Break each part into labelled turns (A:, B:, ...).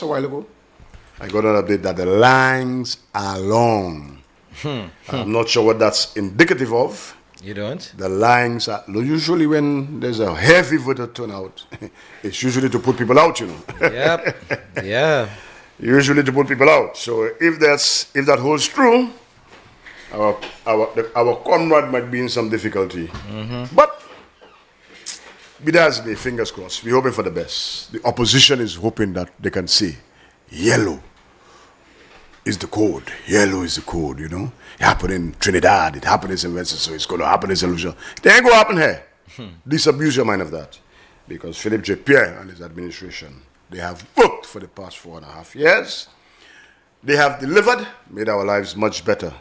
A: A while ago, I got an update that the lines are long. I'm not sure what that's indicative of.
B: You don't?
A: The lines are usually when there's a heavy voter turnout, it's usually to put people out,
B: Yep. Yeah.
A: Usually to put people out. So if that holds true, our comrade might be in some difficulty. But be that as it may, fingers crossed. We're hoping for the best. The opposition is hoping that they can say, yellow is the code. Yellow is the code, It happened in Trinidad. It happened in St. Vincent, so it's going to happen in St. Lucia. It ain't going to happen here. Disabuse your mind of that. Because Philip J. Pierre and his administration, they have worked for the past 4.5 years. They have delivered, made our lives much better.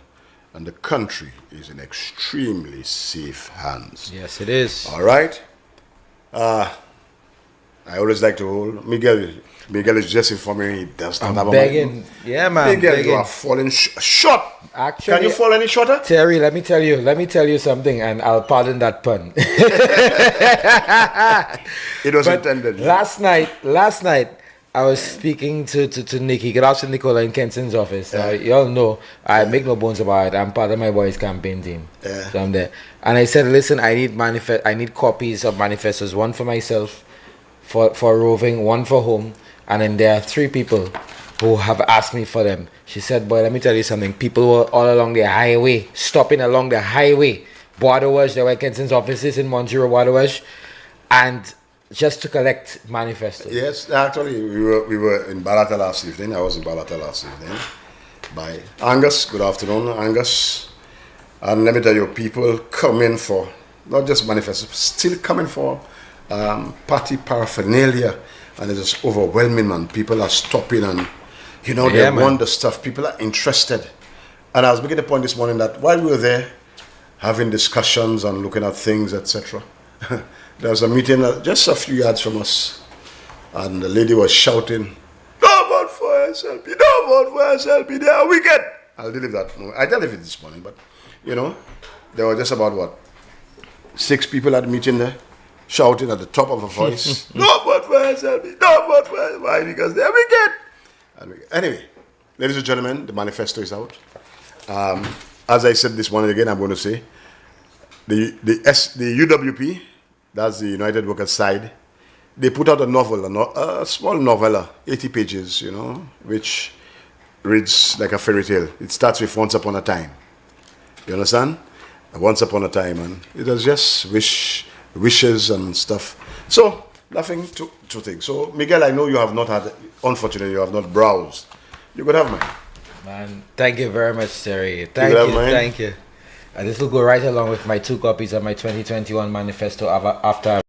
A: And the country is in extremely safe hands.
B: Yes, it is.
A: All right? I always like to hold Miguel. Miguel is just informing me he does not have a
B: Begging.
A: mic.
B: Yeah, man.
A: Miguel,
B: begging.
A: you are falling short.
B: Actually,
A: Can you fall any shorter?
B: Terry, let me tell you something, and I'll pardon that pun.
A: It was
B: But
A: intended.
B: last night, I was speaking to Nikki. Good afternoon, Nicola, in Kenson's office. You all know, I make no bones about it. I'm part of my boys' campaign team.
A: Yeah.
B: So I'm there. And I said, listen, I need copies of manifestos, one for myself, for roving, one for home. And then there are 3 people who have asked me for them. She said, boy, let me tell you something. People were all along the highway, stopping along the highway. Boadowash, there were Kenson's offices in Montreal, Boadowash, and just to collect manifestos.
A: Yes, actually, we were in Balata last evening. I was in Balata last evening. By Angus. Good afternoon, Angus. And let me tell you, people coming for, not just manifestos, still coming for party paraphernalia. And it's just overwhelming, man. People are stopping and, they want the stuff. People are interested. And I was making the point this morning that while we were there having discussions and looking at things, etc., there was a meeting just a few yards from us. And the lady was shouting, "Don't vote for SLP, don't vote for SLP, they are wicked." I'll leave that. I dealt with it this morning, but, there were just about, 6 people at the meeting there, shouting at the top of a voice, "Don't vote for SLP, don't vote for SLP." Why? Because they're wicked. Anyway, ladies and gentlemen, the manifesto is out. As I said this morning again, I'm going to say, the UWP, that's the United Workers' Side, they put out a novel, a small novella, 80 pages, which reads like a fairy tale. It starts with Once Upon a Time. You understand? Once Upon a Time, and it was just wishes and stuff. So, nothing to think. So, Miguel, I know you have not had, unfortunately, you have not browsed. You could have mine.
B: Man, thank you very much, Terry. Thank you. And this will go right along with my 2 copies of my 2021 manifesto after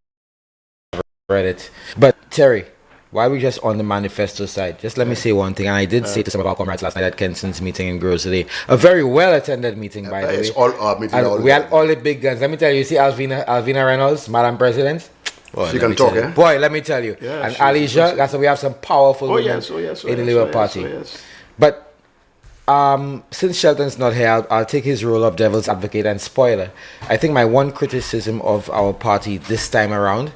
B: I've read it. But, Terry, while we're just on the manifesto side, just let me say one thing. And I did say to some of our comrades last night at Kenson's meeting in Grove City, a very well-attended meeting, by the way.
A: It's all our meeting.
B: And we had all the big guns. Let me tell you, see Alvina Reynolds, Madam President? Boy,
A: she can talk, eh?
B: Boy, let me tell you.
A: Yeah,
B: and Alicia, that's why we have some powerful women in the Labour Party. But since Shelton's not here, I'll take his role of devil's advocate and spoiler. I think my one criticism of our party this time around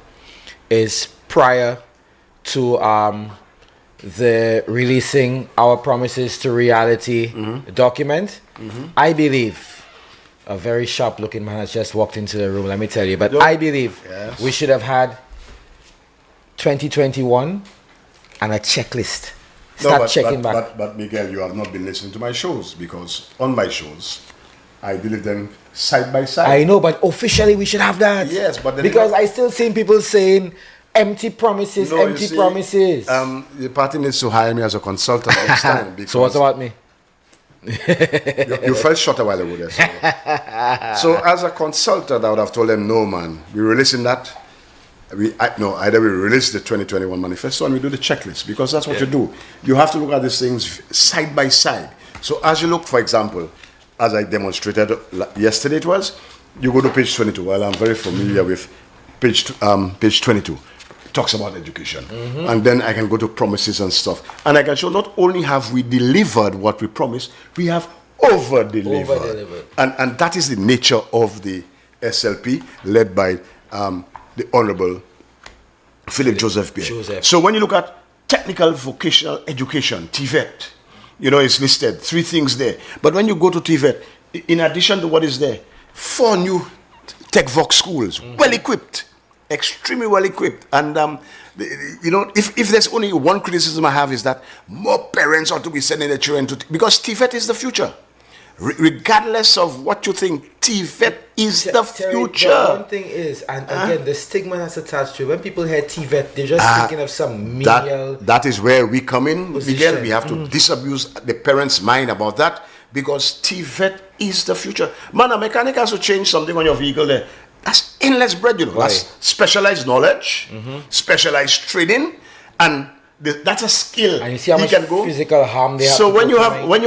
B: is prior to the releasing our promises to reality document. I believe a very sharp looking man has just walked into the room, let me tell you. But I believe we should have had 2021 and a checklist. Checking back.
A: But Miguel, you have not been listening to my shows, because on my shows, I deliver them side by side.
B: I know, but officially we should have that.
A: Yes, but
B: because I still see people saying empty promises, promises.
A: The party needs to hire me as a consultant next time.
B: So what's about me?
A: you fell short a while ago there. So as a consultant, I would have told them, no, man, we're releasing that. Either we release the 2021 manifesto and we do the checklist, because that's what you do. You have to look at these things side by side. So as you look, for example, as I demonstrated yesterday, you go to page 22. Well, I'm very familiar with page 22. It talks about education. And then I can go to promises and stuff. And I can show not only have we delivered what we promised, we have over-delivered. And that is the nature of the SLP, led by the Honorable Philip Joseph Pierre. So when you look at technical vocational education, TVET. You know, it's listed, 3 things there. But when you go to TVET, in addition to what is there, 4 new TechVox schools, well equipped, extremely well equipped. And you know, if there's only one criticism I have is that more parents ought to be sending their children to, because TVET is the future. Regardless of what you think, TVET is the future.
B: The one thing is, and again, the stigma that's attached to it. When people hear TVET, they're just thinking of some menial.
A: That is where we come in,
B: position.
A: Miguel. We have to disabuse the parents' mind about that, because TVET is the future. Man, a mechanic has to change something on your vehicle there. That's endless bread, you know.
B: Right.
A: That's specialized knowledge, specialized training, and that's a skill.
B: And you see how much physical harm they have.
A: So when you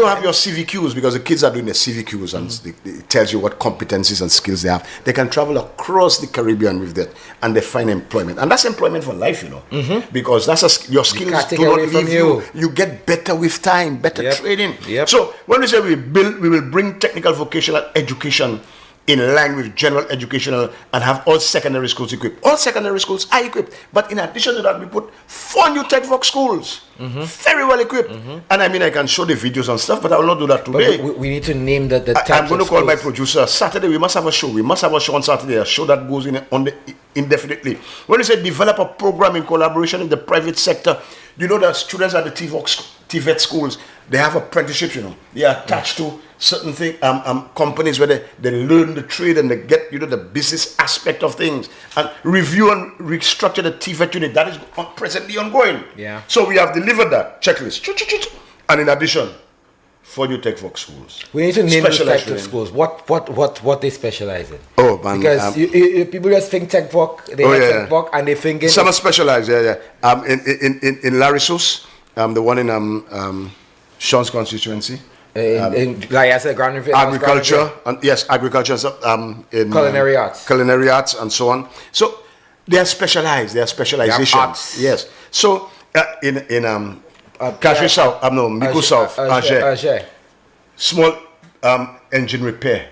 A: have your CVQs, because the kids are doing their CVQs, and it tells you what competencies and skills they have, they can travel across the Caribbean with that, and they find employment, and that's employment for life, you know, because that's your skills do not leave you. You get better with time, better training.
B: Yep.
A: So when we say we will bring technical vocational education in line with general educational and have all secondary schools equipped. All secondary schools are equipped. But in addition to that, we put 4 new TechVox schools. Very well equipped. And I mean, I can show the videos and stuff, but I will not do that today.
B: But we need to name the types
A: I'm going to call
B: schools.
A: my producer. Saturday, we must have a show. We must have a show on Saturday, a show that goes in on the indefinitely. When we say develop a program in collaboration in the private sector, you know that students at the TVET schools, they have apprenticeships, you know. They are attached to certain companies where they learn the trade and they get, you know, the business aspect of things, and review and restructure the TVET unit. That is presently ongoing.
B: Yeah.
A: So we have delivered that checklist. And in addition, 4 new TechVox schools.
B: We need to name those types of schools. What they specialize in.
A: Oh man,
B: because people just think TechVox, TechVox, and they think
A: some are specialized. In Larissos, the one in Sean's constituency.
B: Like I said,
A: agriculture, and yes, agriculture, in
B: culinary
A: arts, and so on. So they are specialized. They are specializations. Yes. So in Cashew South, Mico South, Angers, small engine repair,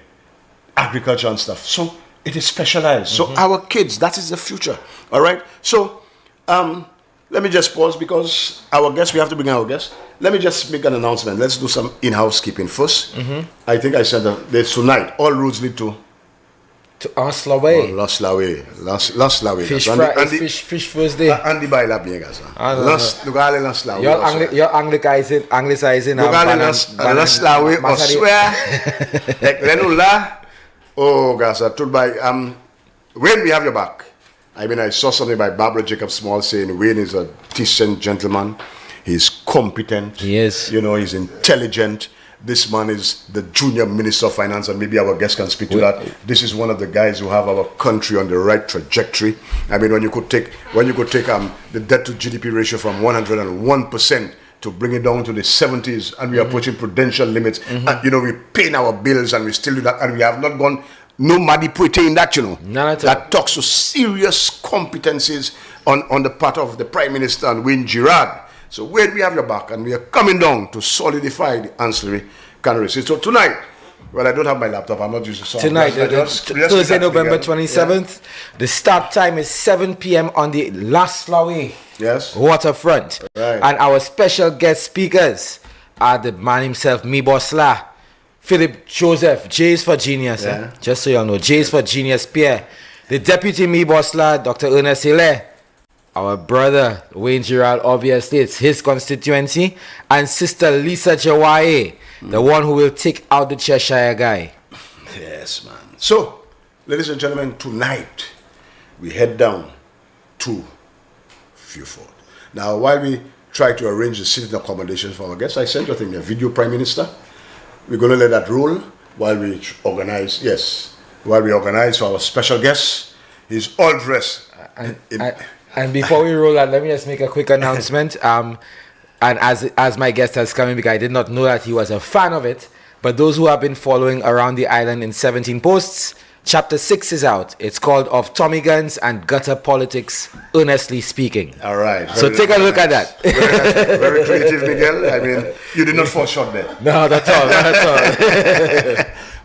A: agriculture and stuff. So it is specialized. So our kids, that is the future. All right. So let me just pause, because our guest, we have to bring our guest. Let me just make an announcement. Let's do some in-house keeping first. I think I said that tonight, all roads lead to
B: Anslawe.
A: Lanslawe.
B: Fish first day.
A: Andi ba ila bien gaza. Lugale Lanslawe.
B: You're anglicizing.
A: Lanslawe oswe. Eklenula. Oh gaza. Tudbay when we have your back. I mean, I saw something by Barbara Jacob Small saying Wayne is a decent gentleman. He's competent.
B: He is.
A: You know, he's intelligent. This man is the junior minister of finance, and maybe our guest can speak to that. This is one of the guys who have our country on the right trajectory. I mean, when you could take the debt to GDP ratio from 101% to bring it down to the 70s, and we are approaching prudential limits, and you know, we're paying our bills, and we still do that, and we have not gone. No manipulating that, you know. That talks to serious competencies on the part of the Prime Minister and Wayne Girard. So when we have your back, and we are coming down to solidify the ancillary candidacy. So tonight, well, I don't have my laptop. I'm not using the song.
B: Tonight, Thursday, November 27th. The start time is 7 p.m. on the Lanslawe waterfront.
A: Right.
B: And our special guest speakers are the man himself, Mibosla, Philip Joseph, J's for Genius. Just so y'all know, J's for Genius, Pierre. The Deputy Mibosla, Dr. Ernest Hilaire. Our brother, Wayne Girard, obviously, it's his constituency. And Sister Lisa Jawaye, the one who will take out the Cheshire guy.
A: Yes, man. So, ladies and gentlemen, tonight, we head down to Vieux-Fort. Now, while we try to arrange the sitting accommodations for our guests, I sent you, I think, a video, Prime Minister. We're going to let that roll while we organize, for our special guest. He's all dressed.
B: And before we roll out, let me just make a quick announcement. And as my guest has come in, because I did not know that he was a fan of it, but those who have been following Around the Island in 17 Posts, Chapter 6 is out. It's called Of Tommy Guns and Gutter Politics, Earnestly Speaking.
A: All right.
B: So take a look at that.
A: Very creative, Miguel. I mean, you did not fall short there.
B: No, that's all.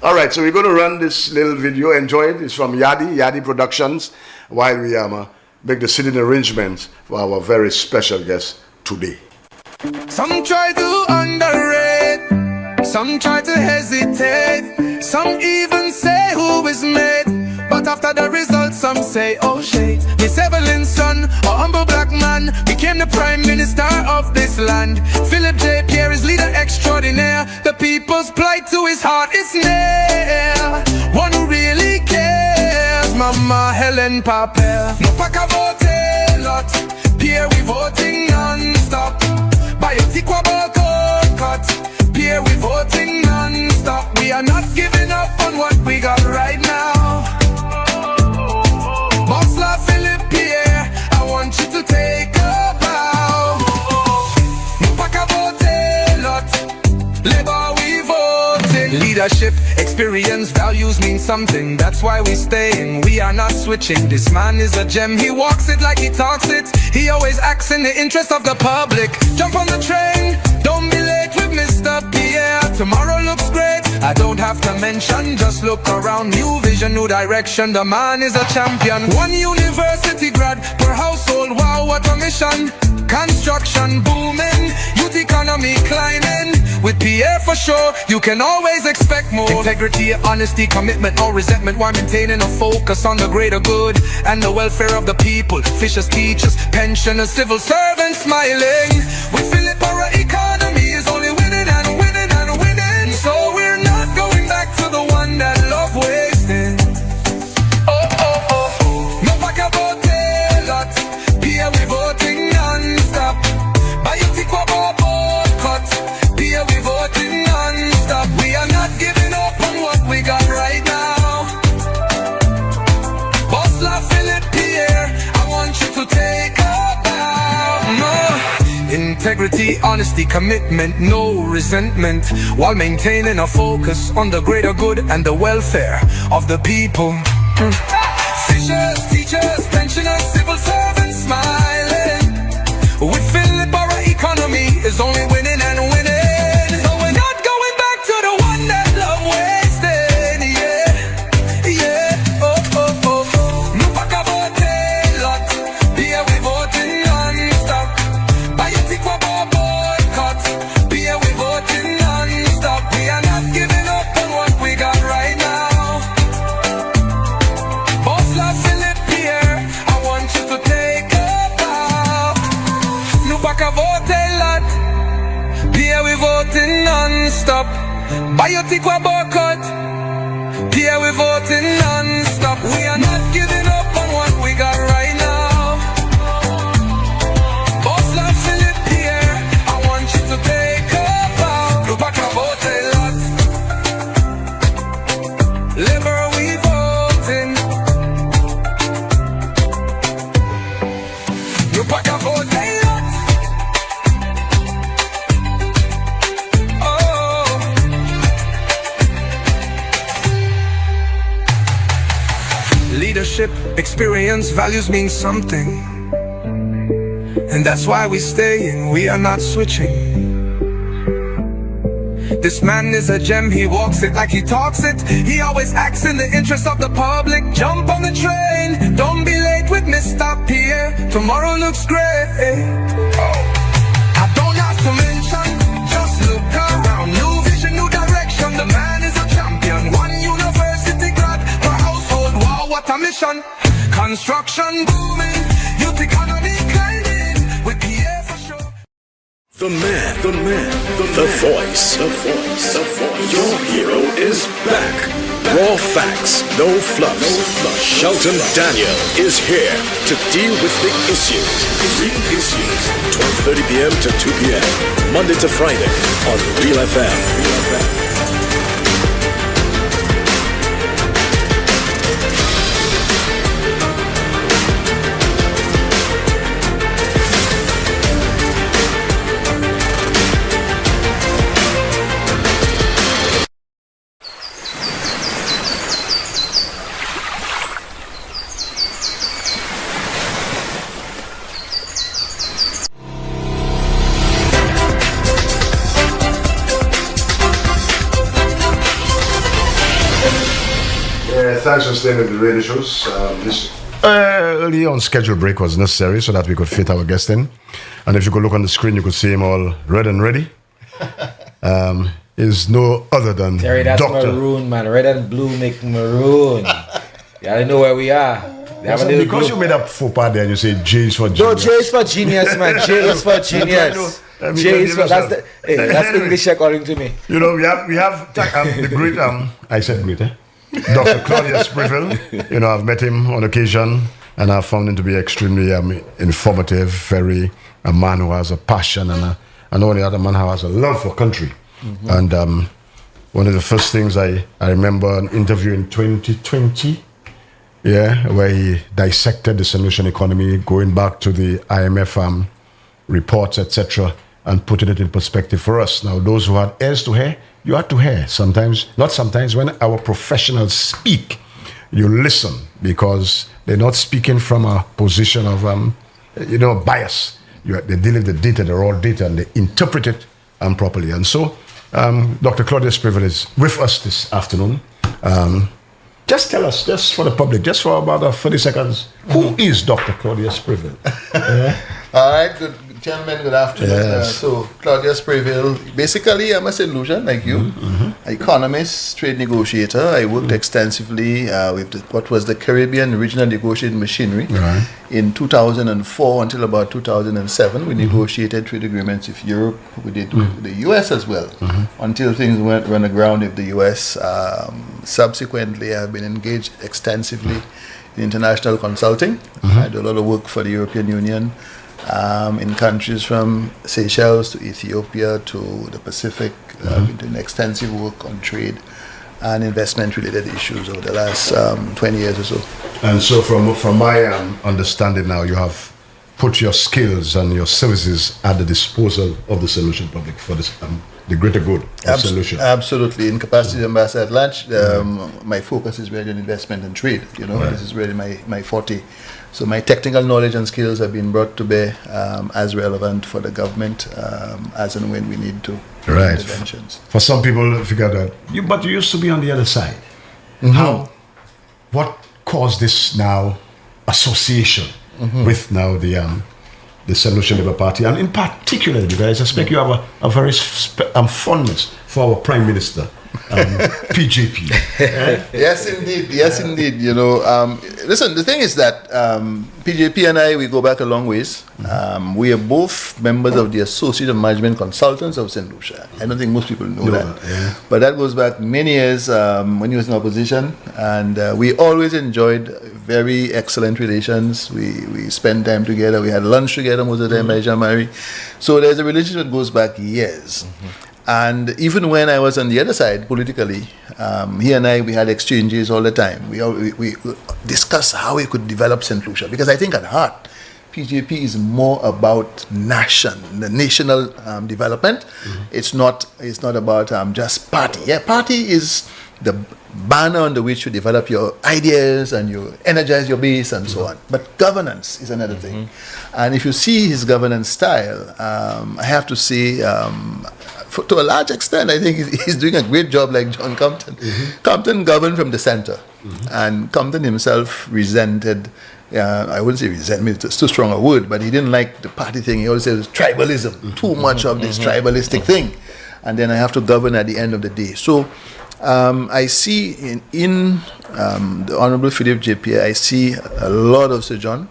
A: All right, so we're going to run this little video. Enjoy it. It's from Yadi Productions, while we make the sitting arrangements for our very special guest, today.
C: Some try to underrate, some try to hesitate, some even say who is made. But after the results, some say, oh shit. Miss Evelyn's son, a humble black man, became the prime minister of this land. Philip J. Pierre is leader extraordinaire. The people's plight to his heart is near. One who really cares, Mama Helen Papel. No pack a vote lot, Pierre we voting non-stop. Biotiqua cut, Pierre we voting non-stop. We are not giving up on what we got right now. Bossla Philip Pierre, I want you to take a bow. Mupaka vote lot, Labour we voting. Leadership, experience, values mean something. That's why we staying, we are not switching. This man is a gem, he walks it like he talks it. He always acts in the interest of the public. Jump on the train, don't be late with Mr. Pierre. Tomorrow looks great, I don't have to mention. Just look around, new vision, new direction. The man is a champion. One university grad per household, wow what a mission. Construction booming, youth economy climbing. With Pierre for sure, you can always expect more. Integrity, honesty, commitment, no resentment, while maintaining a focus on the greater good and the welfare of the people. Fishers, teachers, pensioners, civil servants smiling. With Philip, our economy is only winning and winning and winning. So we're not going back to the one that love wasting. Oh, oh, oh. No pack a vote lot, Pierre we voting non-stop. Biotiqua cut, Pierre we voting non-stop. We are not giving up on what we got right now. Bossla Philip Pierre, I want you to take a bow. No. Integrity, honesty, commitment, no resentment, while maintaining a focus on the greater good and the welfare of the people. Fishers, teachers, pensioners, civil servants smiling. With Philip, our economy is only winning and winning. So we're not going back to the one that love wasted. Yeah, yeah, oh, oh, oh. No pack a vote lot, Pierre we voting non-stop. Biotiqua cut, Pierre we voting non-stop. We are not giving up on what we got right now. Bossla Philip Pierre, I want you to take a bow. No pack a vote lot, Pierre we voting non-stop. Biotiqua cut, Pierre we voting non-stop. We are not giving up on what we got right now. Bossla Philip Pierre, I want you to take a bow. No pack a vote lot, Labour we voting. No pack a vote lot. Oh. Leadership, experience, values mean something. And that's why we staying, we are not switching. This man is a gem, he walks it like he talks it. He always acts in the interest of the public. Jump on the train, don't be late with Mr. Pierre. Tomorrow looks great. I don't have to mention, just look around. New vision, new direction, the man is a champion. One university grad per household, wow what a mission. Construction booming, youth economy climbing. With Pierre for sure.
D: The man, the voice, the voice. Your hero is back. Raw facts, no fluffs. Shelton Daniel is here to deal with the issues. 12:30 p.m. to 2 p.m. Monday to Friday on Real FM.
A: Thanks for staying with the radio shows. This early on scheduled break was necessary so that we could fit our guest in. and if you could look on the screen, you could see him all red and ready. Is no other than
B: Terry, that's
A: Dr.
B: maroon, man. Red and blue make maroon. Y'all know where we are.
A: Because you made up faux pas there and you say J is for genius.
B: No, J is for genius, man. J is for genius. J is for, that's English according to me.
A: You know, we have the great, I said great, Dr. Claudius Spreville. You know, I've met him on occasion and I've found him to be extremely informative, a man who has a passion and only other man who has a love for country. Mm-hmm. And one of the first things I remember an interview in 2020, where he dissected the solution economy, going back to the IMF reports, etc., and putting it in perspective for us. Now, those who had ears to hear, you had to hear. Not sometimes, when our professionals speak, you listen, because they're not speaking from a position of, bias. They deal with the data, the raw data, and they interpret it properly. And so, Dr. Claudius Spreville is with us this afternoon. Just tell us, just for the public, just for about 30 seconds, who is Dr. Claudius Spreville?
E: All right, gentlemen, good afternoon.
A: Yes.
E: So, Claudius Spreville, basically, I'm a solution like you, economist, trade negotiator. I worked extensively with what was the Caribbean Regional Negotiating Machinery.
A: Right.
E: In 2004 until about 2007, we negotiated trade agreements with Europe. We did with the US as well, until things went run aground with the US. Subsequently, I've been engaged extensively in international consulting. I do a lot of work for the European Union. In countries from Seychelles to Ethiopia to the Pacific, been doing extensive work on trade and investment-related issues over the last 20 years or so.
A: And so from my understanding now, you have put your skills and your services at the disposal of the solution public for this, the greater good of solution.
E: Absolutely. In capacity of ambassador at large, my focus is really on investment and trade. This is really my forte. So my technical knowledge and skills have been brought to bear as relevant for the government as and when we need to.
A: Right.
E: Interventions.
A: For some people, figure that but you used to be on the other side. What caused this now association with now the Solution Labour Party, and in particular, because I suspect you have a very fondness for our Prime Minister, PJP.
E: Yes, indeed. Listen, the thing is that PJP and I, we go back a long ways. We are both members of the Association of Management Consultants of St. Lucia. I don't think most people know that.
A: Yeah.
E: But that goes back many years when he was in opposition. And we always enjoyed very excellent relations. We spent time together. We had lunch together most of the time by Jean-Marie. So there's a relationship that goes back years. And even when I was on the other side politically, he and I, we had exchanges all the time. We discussed how we could develop St. Lucia, because I think at heart, PJP is more about the national development. It's not about just party. Yeah, party is the banner under which you develop your ideas and you energize your base and so on. But governance is another thing. And if you see his governance style, I have to say, to a large extent, I think he's doing a great job, like John Compton. Compton governed from the center, and Compton himself resented, I wouldn't say resentment, it's too strong a word, but he didn't like the party thing. He always said it was tribalism, too much of this tribalistic thing. And then I have to govern at the end of the day. So I see in the Honorable Philip JP, I see a lot of Sir John.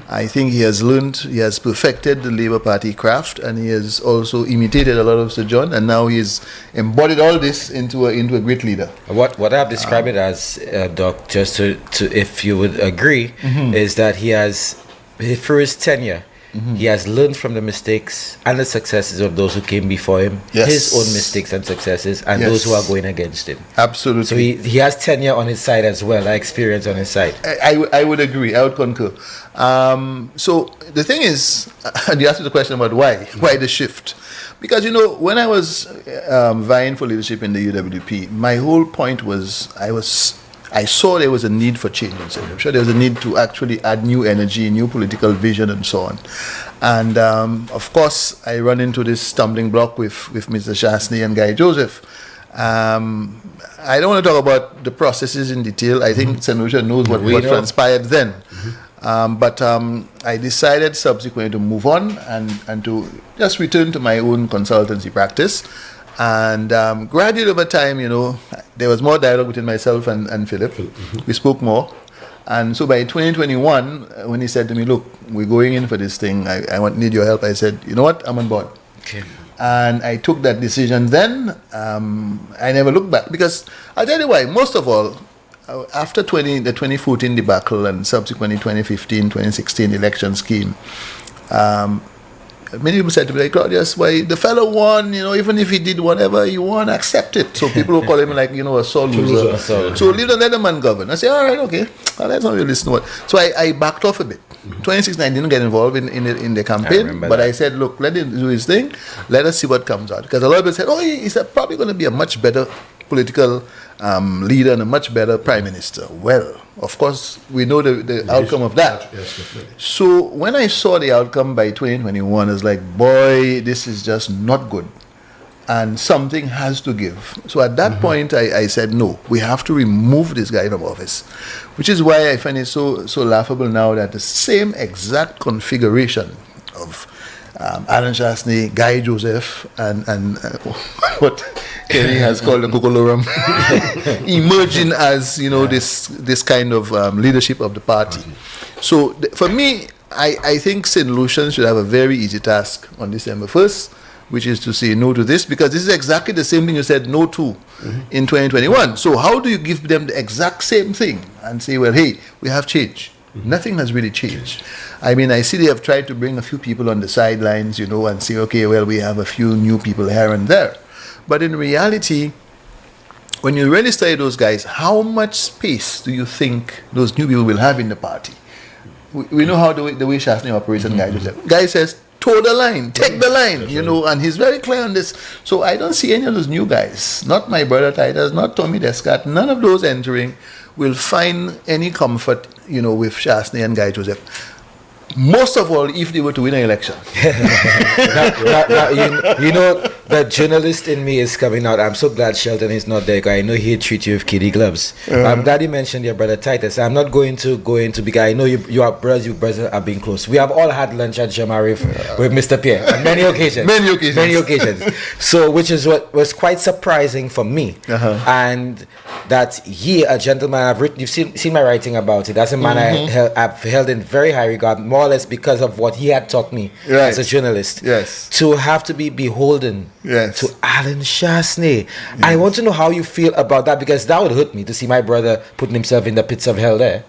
E: I think he has perfected the Labour Party craft, and he has also imitated a lot of Sir John, and now he's embodied all this into a great leader.
B: What I've described it as, Doc, just to if you would agree, is that he has, for his tenure, he has learned from the mistakes and the successes of those who came before him, his own mistakes and successes, and those who are going against him.
E: Absolutely.
B: So he has tenure on his side as well, experience on his side.
E: I would agree. I would concur. So the thing is, and you asked me the question about why the shift. Because, when I was vying for leadership in the UWP, my whole point was I saw there was a need for change in St. Lucia. There was a need to actually add new energy, new political vision, and so on. And of course, I run into this stumbling block with Mr. Shastney and Guy Joseph. I don't want to talk about the processes in detail. I think St. Lucia knows what transpired then. But I decided subsequently to move on and to just return to my own consultancy practice. And gradually over time, there was more dialogue between myself and Philip. We spoke more. And so by 2021, when he said to me, look, we're going in for this thing, I need your help, I said, you know what, I'm on board.
B: Okay.
E: And I took that decision then. I never looked back, because I'll tell you why. Most of all, after the 2014 debacle and subsequently 2015, 2016 election scheme, many people said to me, like, Claudius, why the fellow won, even if he did whatever he won, accept it. So people will call him like, a sore loser. So leave the other man govern. I say, all right, okay, let's not really listen to what. So I backed off a bit. 2016, I didn't get involved in the campaign, but I said, look, let him do his thing. Let us see what comes out. Because a lot of people said, oh, he's probably going to be a much better political leader and a much better prime minister. Well, of course, we know the outcome of that.
A: Yes, definitely.
E: So when I saw the outcome by 2021, I was like, boy, this is just not good. And something has to give. So at that point, I said, no, we have to remove this guy from office. Which is why I find it so laughable now that the same exact configuration of Alan Chastanet, Guy Joseph, and what Kenny has called the Kokolorum, emerging as, this kind of leadership of the party. So for me, I think St. Lucian should have a very easy task on December 1st, which is to say no to this, because this is exactly the same thing you said no to in 2021. So how do you give them the exact same thing and say, well, hey, we have changed? Nothing has really changed. I mean, I see they have tried to bring a few people on the sidelines, and say, okay, well, we have a few new people here and there. But in reality, when you really study those guys, how much space do you think those new people will have in the party? We know how the way Chastanet operates and Guy Joseph. Guy says, toe the line, take the line, and he's very clear on this. So I don't see any of those new guys, not my brother Titus, not Tommy Descott, none of those entering will find any comfort, with Chastanet and Guy Joseph. Most of all, if they were to win an election.
B: The journalist in me is coming out. I'm so glad Shelton is not there, because I know he'd treat you with kitty gloves. I'm glad you mentioned your brother Titus. I'm not going to go into, because I know you are brothers, you brothers are being close. We have all had lunch at Jamarif with Mr. Pierre on many occasions. Many occasions. So, which is what was quite surprising for me. And that he, a gentleman, you've seen my writing about it. That's a man I've held in very high regard, more or less because of what he had taught me as a journalist.
E: Yes.
B: To have to be beholden to Alan Chastanet. Yes. I want to know how you feel about that, because that would hurt me to see my brother putting himself in the pits of hell there.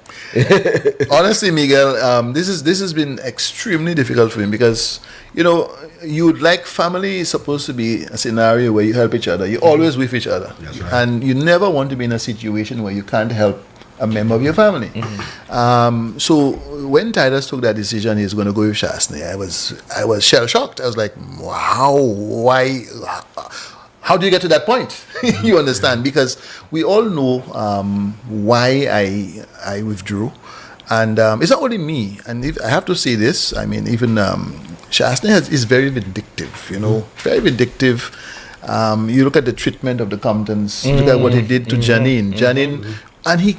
E: Honestly, Miguel, this has been extremely difficult for him, because you'd like family is supposed to be a scenario where you help each other. You're always with each other.
A: That's right.
E: And you never want to be in a situation where you can't help a member of your family. So when Titus took that decision, he's going to go with Chastanet, I was shell shocked. I was like, wow, why? How do you get to that point? You understand? Because we all know why I withdrew. And it's not only me. And if I have to say this, I mean, even Chastanet is very vindictive, very vindictive. You look at the treatment of the Comptons, look at what he did to Janine. And he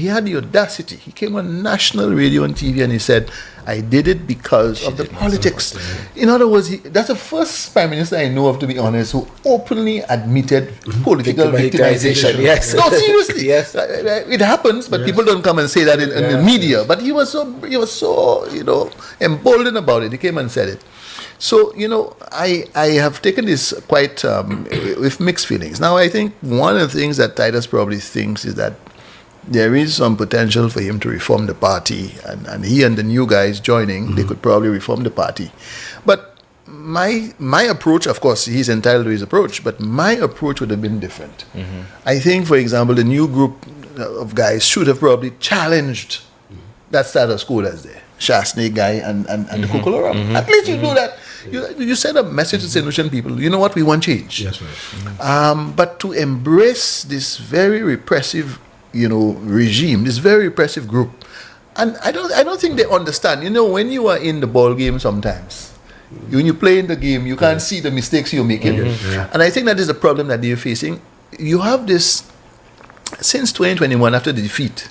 E: had the audacity. He came on national radio and TV and he said, I did it because of the politics. In other words, that's the first prime minister I know of, to be honest, who openly admitted political victimization.
B: Yes.
E: No, seriously.
B: Yes.
E: It happens, but people don't come and say that in the media. But he was so emboldened about it. He came and said it. So, I have taken this quite with mixed feelings. Now, I think one of the things that Titus probably thinks is that there is some potential for him to reform the party, and he and the new guys joining, they could probably reform the party. But my approach, of course, he's entitled to his approach, but my approach would have been different. I think, for example, the new group of guys should have probably challenged that status quo that's there. Chastanet, Guy, and the Kokolorum. At least you do that. You send a message to St. Lucian people, you know what, we want change.
A: Yes, right.
E: But to embrace this very repressive regime, this very repressive group, and I don't think they understand. When you are in the ball game, sometimes when you play in the game, you can't see the mistakes you're making, and I think that is the problem that they're facing. You have this since 2021, after the defeat.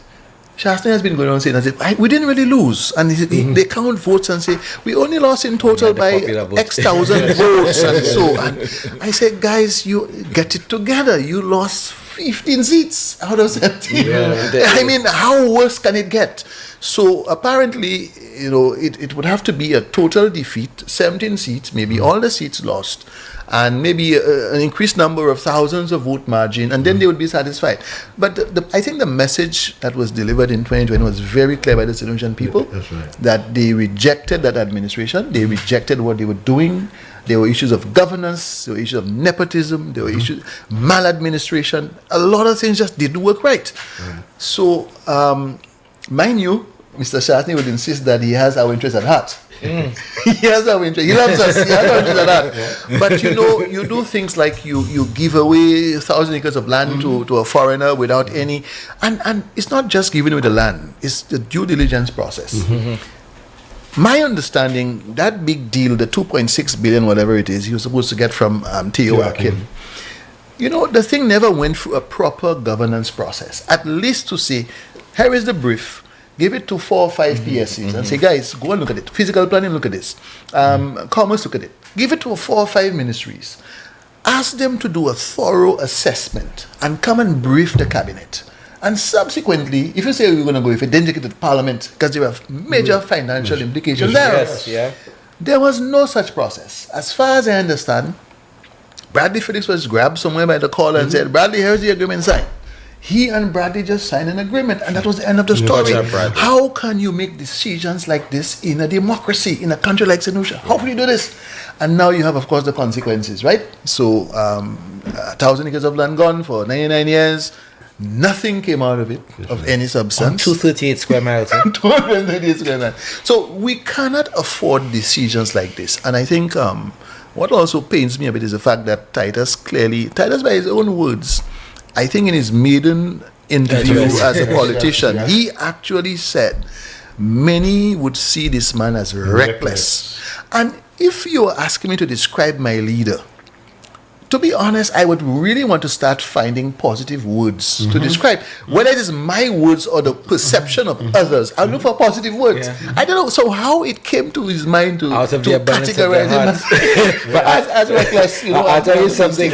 E: Shastri has been going on saying, we didn't really lose. And they count votes and say, we only lost in total by X thousand votes and so. And I said, guys, you get it together. You lost 15 seats out of 17. I mean, how worse can it get? So apparently, it would have to be a total defeat, 17 seats, maybe all the seats lost, and maybe an increased number of thousands of vote margin, and then they would be satisfied. But I think the message that was delivered in 2020 was very clear by the St. Lucian people, that they rejected that administration, they rejected what they were doing. There were issues of governance, there were issues of nepotism, there were issues maladministration. A lot of things just didn't work right. So, mind you, Mr. Shastri would insist that he has our interest at heart. He has our interest. He loves us. He has our interest at heart. But you do things like you give away 1,000 acres of land to a foreigner without any, and it's not just giving away the land. It's the due diligence process. My understanding, that big deal, the 2.6 billion, whatever it is, he was supposed to get from Teo Akin. The thing never went through a proper governance process. At least to say, here is the brief. Give it to 4 or 5 PSCs and say, guys, go and look at it. Physical planning, look at this. Commerce, look at it. Give it to 4 or 5 ministries. Ask them to do a thorough assessment and come and brief the cabinet. And subsequently, if you say we're going to go, if it then take it to Parliament, because there have major financial implications there. There was no such process. As far as I understand, Bradley Felix was grabbed somewhere by the collar and said, Bradley, here's the agreement signed. He and Bradley just signed an agreement, and that was the end of the story. How can you make decisions like this in a democracy, in a country like St. Lucia? How can you do this? And now you have, of course, the consequences, right? So, 1,000 acres of land gone for 99 years. Nothing came out of it, of any substance.
B: 238 square miles.
E: 238 square miles. So we cannot afford decisions like this. And I think what also pains me a bit is the fact that Titus by his own words, I think in his maiden interview as a politician, he actually said many would see this man as reckless. And if you are asking me to describe my leader, to be honest, I would really want to start finding positive words to describe. Whether it is my words or the perception of others, I'll look for positive words. I don't know. So how it came to his mind to categorize him as reckless.
B: I'll tell you something.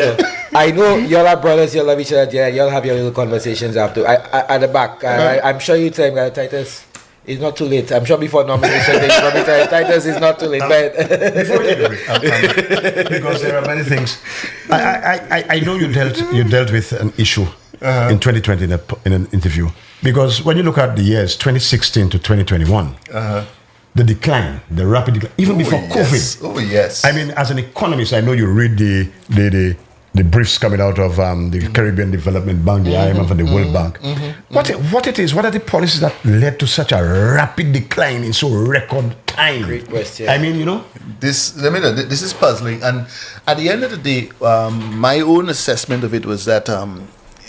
B: I know y'all are brothers, y'all love each other, y'all have your little conversations after. At the back, I'm sure you tell him, Titus, it's not too late. I'm sure before nomination, they probably tell Titus it's not too late. But
F: before you because there are many things. I know you dealt with an issue in 2020 in an interview, because when you look at the years 2016 to 2021. The decline, the rapid decline, even before COVID.
E: Oh yes.
F: I mean, as an economist, I know you read the briefs coming out of the Caribbean Development Bank, the IMF, and the World Bank. What are the policies that led to such a rapid decline in so record time?
B: Great question.
F: I mean,
E: this is puzzling. And at the end of the day, my own assessment of it was that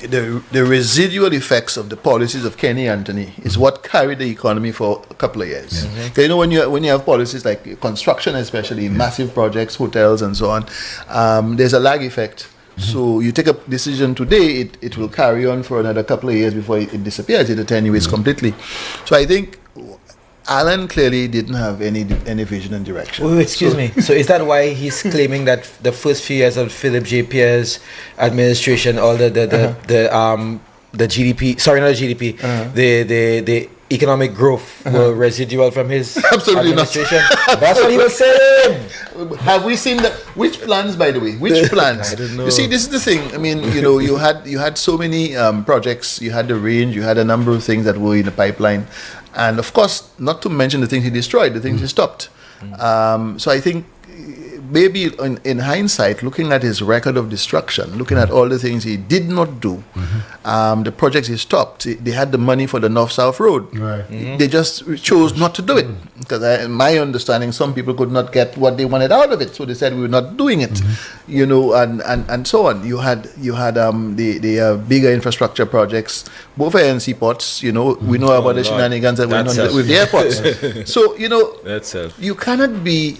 E: the residual effects of the policies of Kenny Anthony is what carried the economy for a couple of years. When you have policies like construction, especially massive projects, hotels, and so on, there's a lag effect. So you take a decision today, it will carry on for another couple of years before it disappears. It attenuates completely. So I think Alan clearly didn't have any vision and direction.
B: Oh, excuse me. So is that why he's claiming that the first few years of Philip J. Pierre's administration, all the GDP, sorry, not the GDP, the economic growth were residual from his administration? That's what he was saying.
E: Have we seen which plans, by the way? Which plans?
B: I don't know.
E: You see, this is the thing. I mean, you had so many projects. You had the range. You had a number of things that were in the pipeline, and of course, not to mention the things he destroyed, the things he stopped. So I think maybe in hindsight, looking at his record of destruction, looking at all the things he did not do, the projects he stopped, they had the money for the North-South Road. They just chose not to do it. Because in my understanding, some people could not get what they wanted out of it. So they said, we were not doing it, and so on. You had the bigger infrastructure projects, both air and seaports, we know about the shenanigans that went on with the airports. So, you cannot be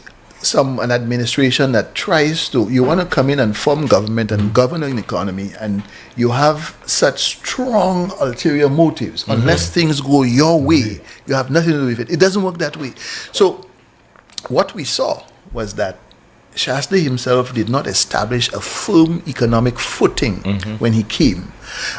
E: an administration that tries to, you want to come in and form government and govern an economy, and you have such strong ulterior motives. Unless things go your way, you have nothing to do with it. It doesn't work that way. So what we saw was that Shastri himself did not establish a firm economic footing when he came.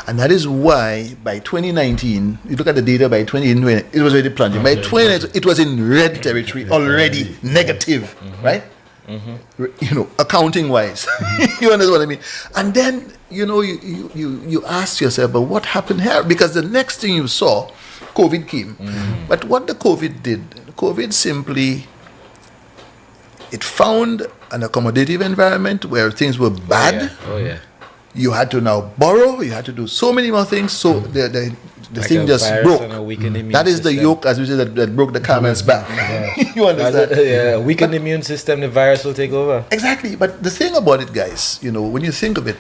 E: And that is why by 2019, you look at the data, by 2020, it was already plunging. By 2019, it was in red territory, already negative, right? You know, accounting wise. You understand what I mean? And then, you know, you ask yourself, but what happened here? Because the next thing you saw, COVID came. But what the COVID simply, it found an accommodative environment where things were bad.
B: Oh yeah.
E: You had to now borrow. You had to do so many more things. So the
B: Like
E: thing
B: a
E: just
B: virus
E: broke.
B: and a weakened immune
E: That is the
B: system.
E: yoke, as we say, that broke the camel's back. You understand?
B: Yeah, weakened immune system, the virus will take over.
E: Exactly. But the thing about it, guys, you know, when you think of it,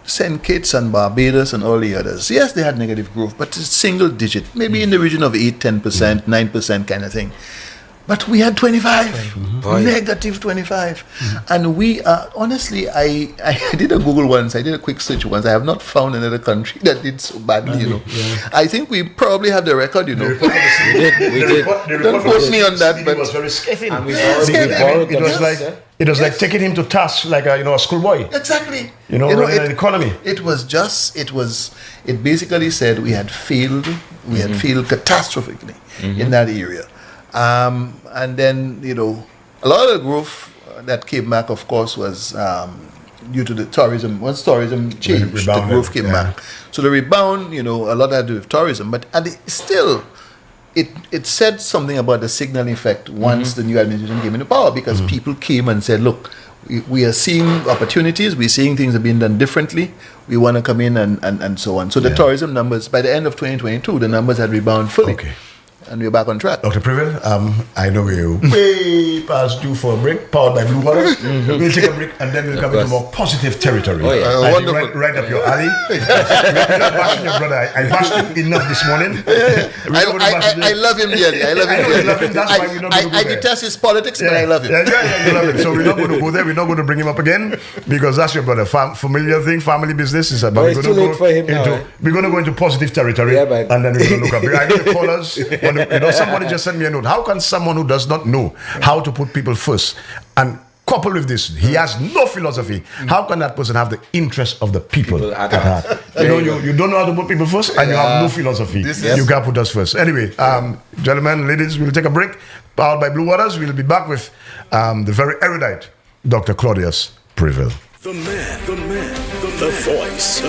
E: St. Kitts and Barbados and all the others, yes, they had negative growth, but it's single digit, maybe in the region of 8, 10%, 9% kind of thing. But we had 25, negative 25. And we are, honestly, I did a Google once, I did a quick search once. I have not found another country that did so badly, you know. I think we probably have the record, you know.
B: We did.
E: Don't quote me on that, but
F: It was very scathing.
B: And we
F: It
B: borrowed
F: it was like taking him to task like a schoolboy.
E: exactly.
F: You know, in an economy.
E: It basically said we had failed catastrophically in that area. And then, you know, a lot of the growth that came back, of course, was due to the tourism. Once tourism changed, the
F: Rebounded,
E: growth came back. So the rebound, you know, a lot had to do with tourism. But still, it said something about the signaling effect once the new administration came into power, because people came and said, look, we are seeing opportunities, we're seeing things are being done differently, we want to come in and so on. So the tourism numbers, by the end of 2022, the numbers had rebounded fully.
F: Okay.
E: And we're back on track.
F: Dr. Privil, I know we're way past due for a break, powered by Blue Waters. We'll take a break and then we'll come into more positive territory.
B: Oh, yeah.
F: I think
E: Wonderful.
F: right up your alley. We're not bashing your brother. I bashed him enough this morning.
E: I love him dearly. I love him
F: I know you
E: dearly.
F: love him, that's why we're not going to go
E: I
F: there.
E: detest his politics, but I love him.
F: Yeah, you love it. So we're not going to go there. We're not going to bring him up again because that's your brother. Familiar thing, family business is about.
B: But it's too late for him now, eh?
F: We're going to go into positive territory,
B: Yeah, but-
F: and then we're going to look up. I know the callers. You know, somebody just sent me a note. How can someone who does not know how to put people first, and coupled with this, he has no philosophy, how can that person have the interest of the people at heart? You don't know how to put people first, and you have no philosophy. You can't put us first. Anyway, gentlemen, ladies, we'll take a break. Powered by Blue Waters, we'll be back with the very erudite Dr. Claudius Privil.
D: The man, the voice.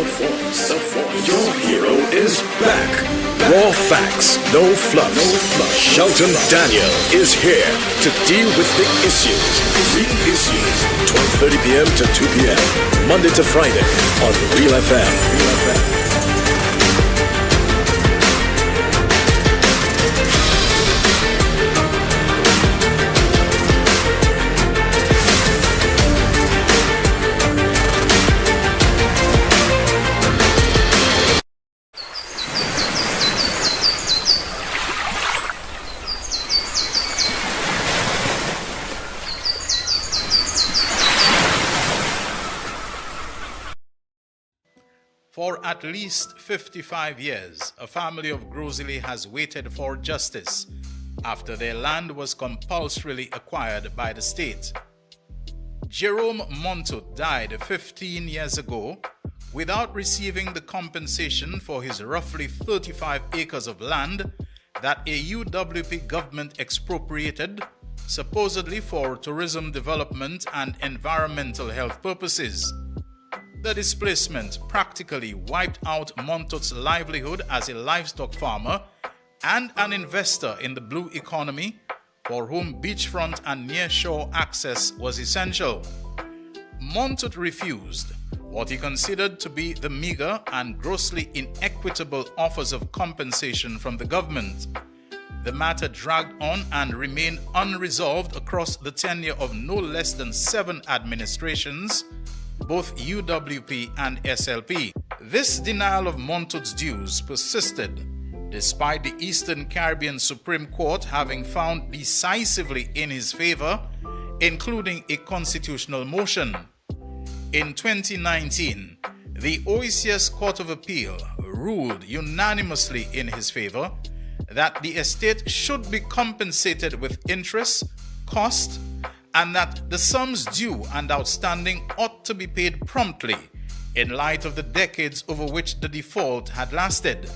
D: Your hero is back. Raw facts, no fluff. Shelton Daniel is here to deal with the issues. Big issues. 12:30 p.m. to 2 p.m. Monday to Friday on Real FM.
G: For at least 55 years, a family of Grosili has waited for justice after their land was compulsorily acquired by the state. Jerome Montut died 15 years ago without receiving the compensation for his roughly 35 acres of land that a UWP government expropriated, supposedly for tourism development and environmental health purposes. The displacement practically wiped out Montut's livelihood as a livestock farmer and an investor in the blue economy, for whom beachfront and nearshore access was essential. Montut refused what he considered to be the meager and grossly inequitable offers of compensation from the government. The matter dragged on and remained unresolved across the tenure of no less than 7 administrations, both UWP and SLP. This denial of Montut's dues persisted, despite the Eastern Caribbean Supreme Court having found decisively in his favor including a constitutional motion. In 2019, the OECS Court of Appeal ruled unanimously in his favor that the estate should be compensated with interest, cost, and that the sums due and outstanding ought to be paid promptly in light of the decades over which the default had lasted.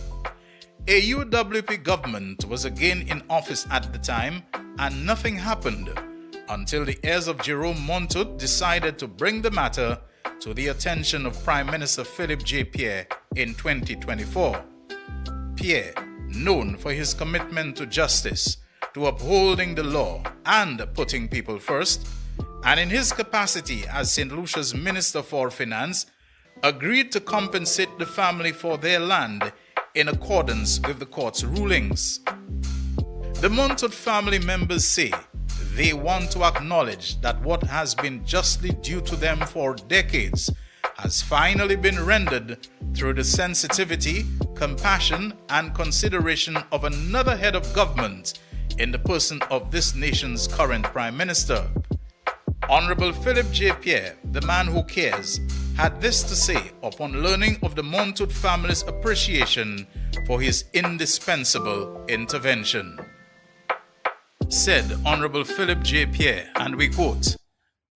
G: A UWP government was again in office at the time, and nothing happened until the heirs of Jerome Monteut decided to bring the matter to the attention of Prime Minister Philip J. Pierre in 2024. Pierre, known for his commitment to justice, to upholding the law and putting people first, and in his capacity as St. Lucia's Minister for Finance, agreed to compensate the family for their land in accordance with the court's rulings. The Monteut family members say they want to acknowledge that what has been justly due to them for decades has finally been rendered through the sensitivity, compassion, and consideration of another head of government in the person of this nation's current Prime Minister. Honorable Philip J. Pierre, the man who cares, had this to say upon learning of the Monteut family's appreciation for his indispensable intervention. Said Honorable Philip J. Pierre, and we quote,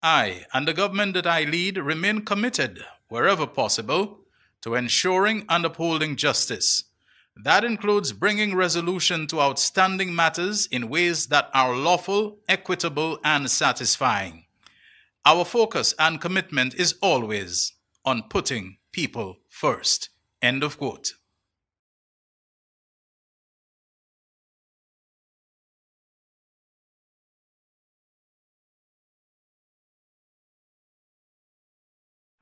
G: "I and the government that I lead remain committed, wherever possible, to ensuring and upholding justice. That includes bringing resolution to outstanding matters in ways that are lawful, equitable, and satisfying. Our focus and commitment is always on putting people first." End of quote.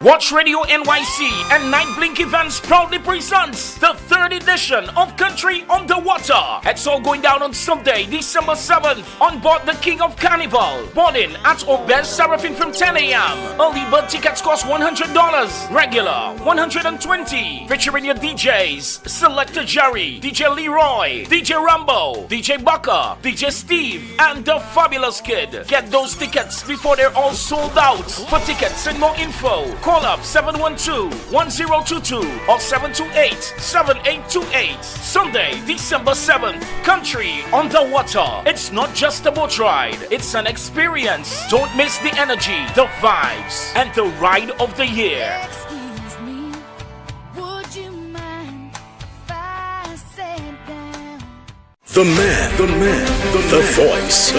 H: Watch Radio NYC and Night Blink Events proudly presents the 3rd edition of Country on the Water. It's all going down on Sunday, December 7th on board the King of Carnival. Boarding at Obez Seraphim from 10 a.m. Early bird tickets cost $100, regular $120. Featuring your DJs, Selector Jerry, DJ Leroy, DJ Rambo, DJ Bucker, DJ Steve, and the Fabulous Kid. Get those tickets before they're all sold out. For tickets and more info, call up 712-1022 or 728-7828. Sunday, December 7th, Country on the Water. It's not just a boat ride, it's an experience. Don't miss the energy, the vibes, and the ride of the year.
I: Excuse me, would you mind if I sat down?
D: The man, the voice.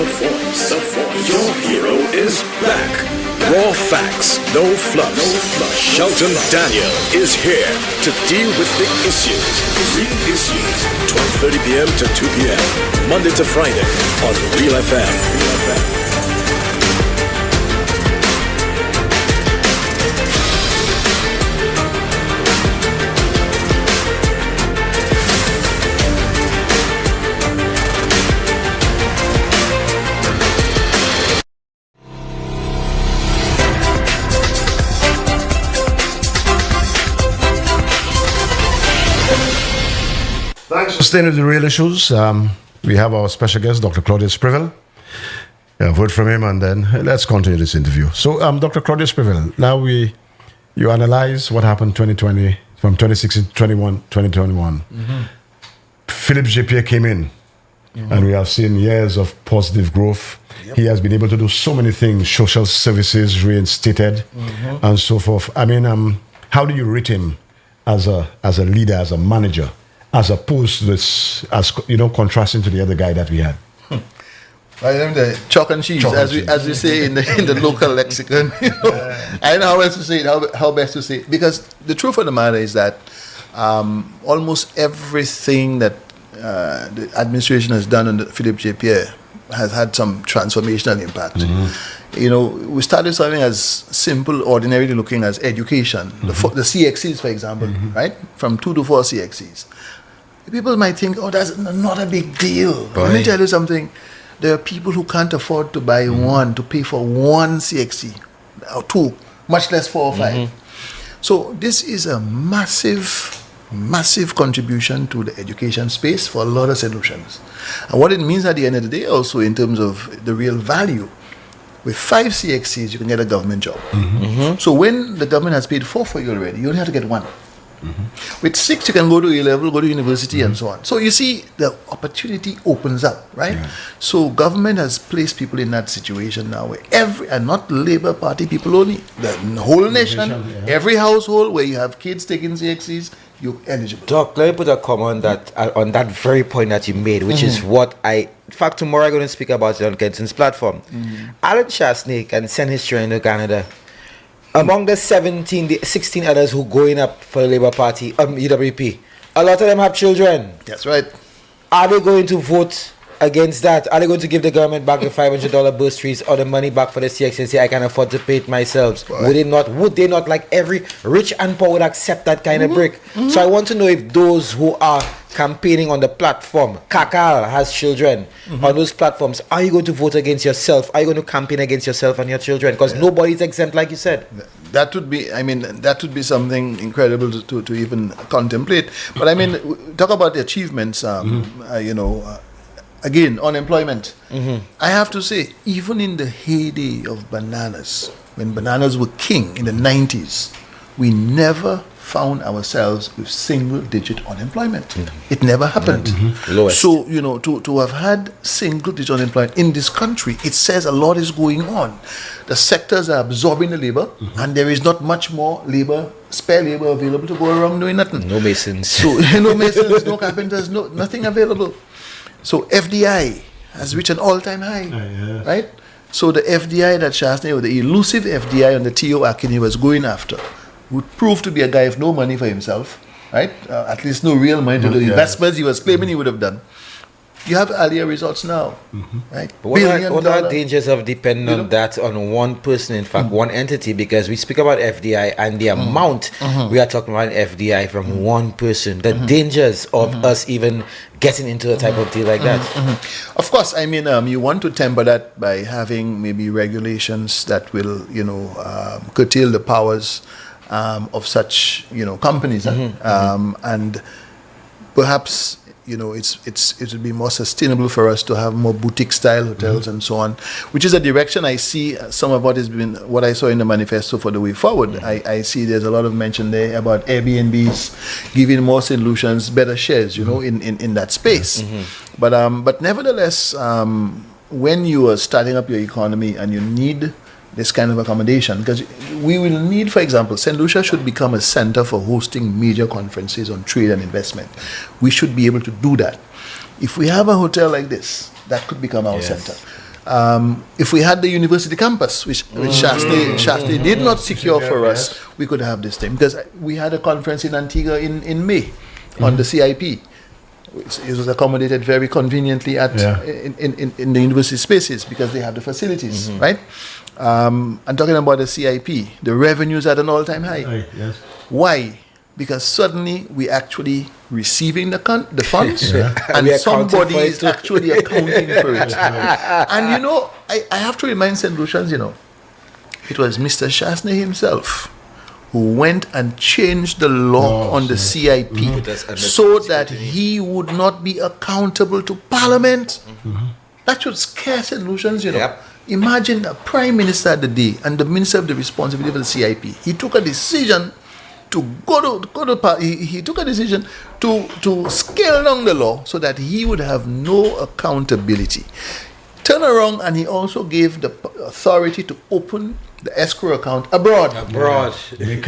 D: Your hero is back. Raw facts, no fluffs. Shelton Daniel is here to deal with the issues. 12:30 p.m. to 2 p.m. Monday to Friday on Real FM.
F: Thanks for staying with the real issues. We have our special guest, Dr. Claudius Prevel. I've heard from him, and then let's continue this interview. So, Dr. Claudius Prevel, now you analyze what happened 2020, from 2016 to 2021. Mm-hmm. Philip J. Pierre came in, and we have seen years of positive growth. Yep. He has been able to do so many things, social services reinstated, and so forth. I mean, how do you rate him as a leader, as a manager, as opposed to this, as contrasting to the other guy that we had?
E: I am the chalk and cheese, as we say in the local lexicon. I don't know how else to say it, how best to say it. Because the truth of the matter is that almost everything that the administration has done under Philip J. Pierre has had some transformational impact. Mm-hmm. We started something as simple, ordinarily looking as education. Mm-hmm. The CXCs, for example, right? From 2 to 4 CXCs. People might think, oh, that's not a big deal. Let me tell you something. There are people who can't afford to buy one, to pay for one CXC, or 2, much less 4 or 5. So this is a massive contribution to the education space for a lot of solutions. And what it means at the end of the day also in terms of the real value, With 5 CXCs, you can get a government job. So when the government has paid 4 for you already, you only have to get 1. With 6, you can go to A-level, go to university, and so on. So you see, the opportunity opens up, right?
F: Yeah.
E: So government has placed people in that situation now, where and not Labour Party people only, the whole nation, every household where you have kids taking CXCs, you're eligible.
B: Doc, let me put a comment on that very point that you made, which is what in fact, tomorrow I'm going to speak about it on Kenson's platform. Alan Shastney can send his children to Canada. Among the 16 others who going up for the Labour Party, UWP, a lot of them have children.
E: That's right.
B: Are they going to vote against that? Are they going to give the government back the $500 bursaries or the money back for the CX and say, I can afford to pay it myself?
E: Right.
B: Would they not, like every rich and poor would accept that kind of brick? So I want to know if those who are campaigning on the platform, Kakal has children on those platforms, are you going to vote against yourself? Are you going to campaign against yourself and your children? Because nobody's exempt, like you said.
E: That would be something incredible to even contemplate. But I mean, talk about the achievements, again, unemployment. I have to say, even in the heyday of bananas, when bananas were king in the 90s, we never found ourselves with single-digit unemployment. It never happened.
B: Lowest.
E: So, to have had single-digit unemployment in this country, it says a lot is going on. The sectors are absorbing the labor, and there is not much more spare labor available to go around doing nothing.
B: No masons.
E: So, no masons, no carpenters, nothing available. So FDI has reached an all-time high, right? So the FDI that Shastney, or the elusive FDI on the T.O. Akin was going after, would prove to be a guy with no money for himself, right? At least no real money to do the investments he was claiming he would have done. You have earlier results now, right?
B: But what are the dangers of depending on that on one person, in fact, one entity? Because we speak about FDI and the amount we are talking about FDI from one person. The dangers of us even getting into a type of deal like that.
E: Of course, I mean, you want to temper that by having maybe regulations that will, curtail the powers of such, companies, and perhaps. It would be more sustainable for us to have more boutique style hotels and so on, which is a direction I see. Some of what I saw in the manifesto for the way forward. I see there's a lot of mention there about Airbnbs giving more solutions, better shares, in that space. But nevertheless, when you are starting up your economy and you need this kind of accommodation, because we will need, for example, St. Lucia should become a center for hosting major conferences on trade and investment. We should be able to do that. If we have a hotel like this, that could become our center. If we had the university campus, which Shastney did not secure for us, we could have this thing. Because we had a conference in Antigua in May on the CIP. It was accommodated very conveniently in the university spaces because they have the facilities, right? I'm talking about the CIP. The revenues at an all-time high.
F: Yes.
E: Why? Because suddenly we actually receiving the funds and
B: We
E: somebody
B: accounting for it
E: is
B: too.
E: actually accounting for it. And I have to remind St. Lucians, it was Mr. Shastney himself who went and changed the law on the CIP so that he would not be accountable to Parliament. That should scare St. Lucians,
B: Yep.
E: Imagine the Prime Minister at the day and the Minister of the responsibility for the CIP. He took a decision to he took a decision to scale down the law so that he would have no accountability. Turn around, and he also gave the authority to open the escrow account abroad.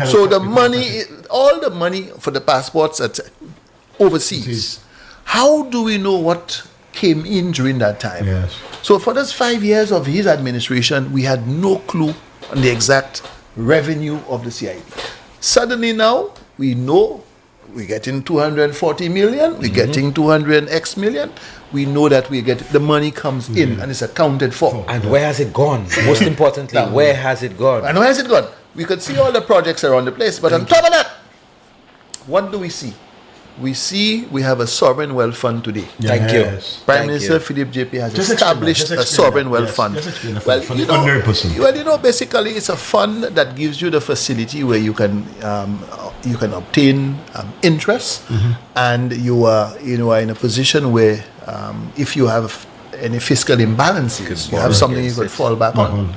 E: So the money, all the money for the passports at overseas. How do we know what came in during that time?
F: Yes.
E: So for those 5 years of his administration, we had no clue on the exact revenue of the CIP. Suddenly now, we know we're getting 240 million, we're getting 200x million. We know that the money comes in and it's accounted for.
B: And where has it gone? Most importantly, where has it gone?
E: And where has it gone? We could see all the projects around the place, but on top of that, what do we see? We have a sovereign wealth fund today.
B: Thank you.
E: Prime Minister Philip JP has established a sovereign wealth fund. Well, basically it's a fund that gives you the facility where you can obtain interest, and you are in a position where if you have any fiscal imbalances. You have something you could fall back on.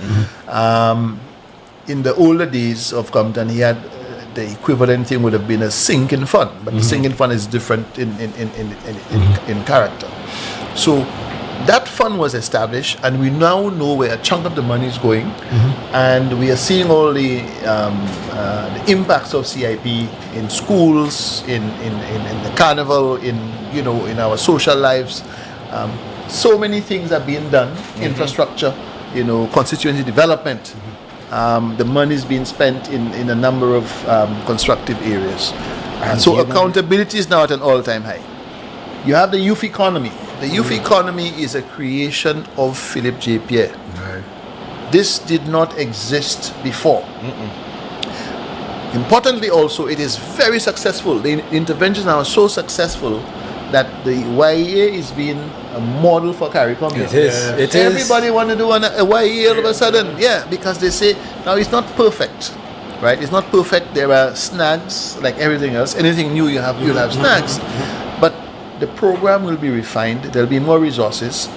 E: In the older days of Compton, he had the equivalent thing would have been a sinking fund, but the sinking fund is different in character. So that fund was established, and we now know where a chunk of the money is going, and we are seeing all the impacts of CIP in schools, in the carnival, in our social lives. So many things are being done, infrastructure, constituency development. The money is being spent in a number of constructive areas. So accountability is now at an all-time high. You have the youth economy. The youth economy is a creation of Philip J. Pierre. Right. This did not exist before. Importantly also, it is very successful. The interventions are so successful that the YEA is being a model for CARICOM.
B: It is.
E: Everybody want to do a YEA all of a sudden. Yeah, because they say, now it's not perfect. Right? It's not perfect. There are snags like everything else. Anything new you'll have snags. But the program will be refined. There'll be more resources.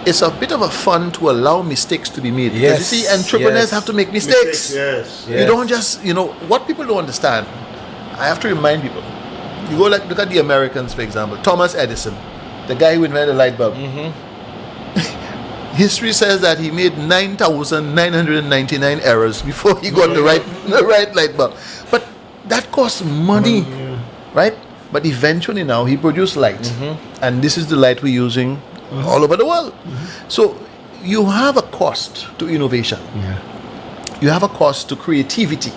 E: It's a bit of a fun to allow mistakes to be made. Because you see, entrepreneurs have to make mistakes.
F: Yes.
E: You don't just, what people don't understand, I have to remind people. You go look at the Americans, for example. Thomas Edison, the guy who invented the light bulb. History says that he made 9,999 errors before he got the right light bulb. But that costs money, right? But eventually now he produced light, and this is the light we're using all over the world. So you have a cost to innovation. You have a cost to creativity.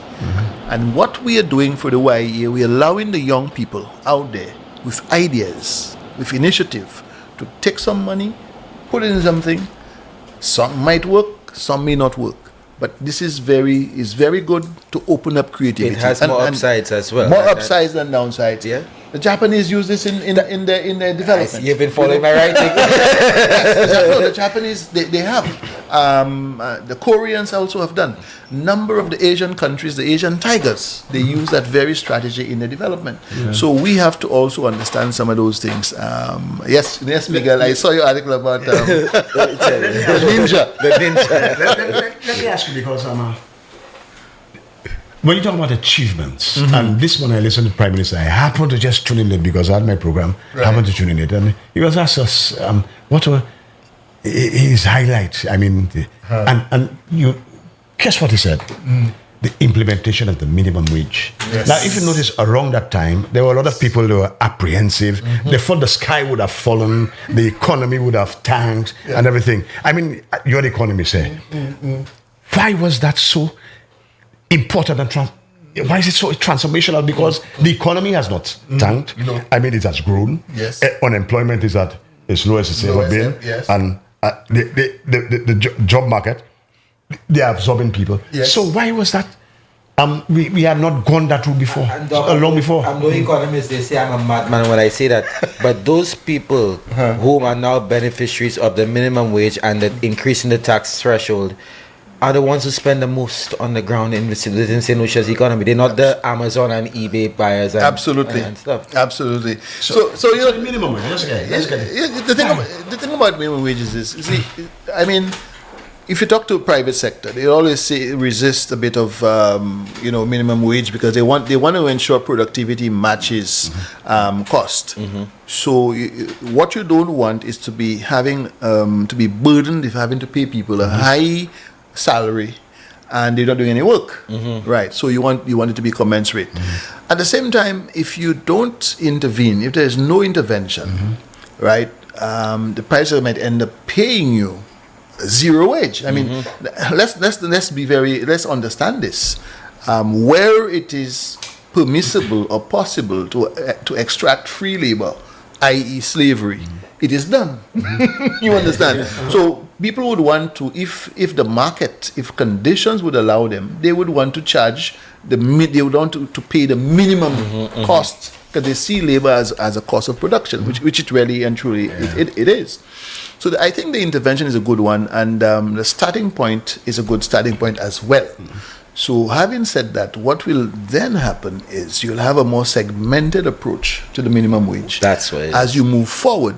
E: And what we are doing for the YEA, we're allowing the young people out there with ideas, with initiative, to take some money, put it in something. Some might work, some may not work. But this is very good to open up creativity.
B: It has more upsides as well.
E: More upsides than downsides. Yeah. The Japanese use this in their development.
B: You've been following my writing.
E: No, the Japanese they have. The Koreans also have done. Number of the Asian countries, the Asian tigers, they use that very strategy in their development. So we have to also understand some of those things. Yes, Miguel, I saw your article about the ninja.
F: Let me ask you, because when you talk about achievements, and this morning I listened to the Prime Minister, I happened to just tune in it because I had my program, happened to tune in it, and he was asked us what were his highlights. I mean, and you guess what he said? The implementation of the minimum wage. Yes. Now, if you notice, around that time, there were a lot of people who were apprehensive. They thought the sky would have fallen, the economy would have tanked, and everything. I mean, you're the economist, eh? Why was that so important and why is it so transformational? Because the economy has not tanked. I mean, it has grown.
E: Yes.
F: Unemployment is at its lowest it's ever been.
E: Yes.
F: And the job market, they are absorbing people.
E: Yes.
F: So why was that? We had not gone that route before, long before.
B: I'm no economist. They say I'm a madman when I say that. But those people who are now beneficiaries of the minimum wage and the increase in the tax threshold are the ones who spend the most on the ground within St. Lucia's economy. They're not the Amazon and eBay buyers and, and stuff.
E: Absolutely. So
F: minimum wage. Let's get it.
E: The thing about minimum wages is, see, I mean, if you talk to the private sector, they always say resist a bit of minimum wage because they want to ensure productivity matches cost. So what you don't want is to be having to be burdened if having to pay people a high salary and they're not doing any work, right? So you want it to be commensurate. At the same time, if you don't intervene, if there is no intervention, right, the private sector might end up paying you zero wage. I mean, let's understand this. Where it is permissible or possible to extract free labor, i.e. slavery, it is done. You understand? So people would want to, if the market, if conditions would allow them, they would want to charge they would want to pay the minimum cost because they see labor as a cost of production, which it really and truly it is. So I think the intervention is a good one, and the starting point is a good starting point as well. So having said that, what will then happen is you'll have a more segmented approach to the minimum wage.
B: That's what it is.
E: As you move forward.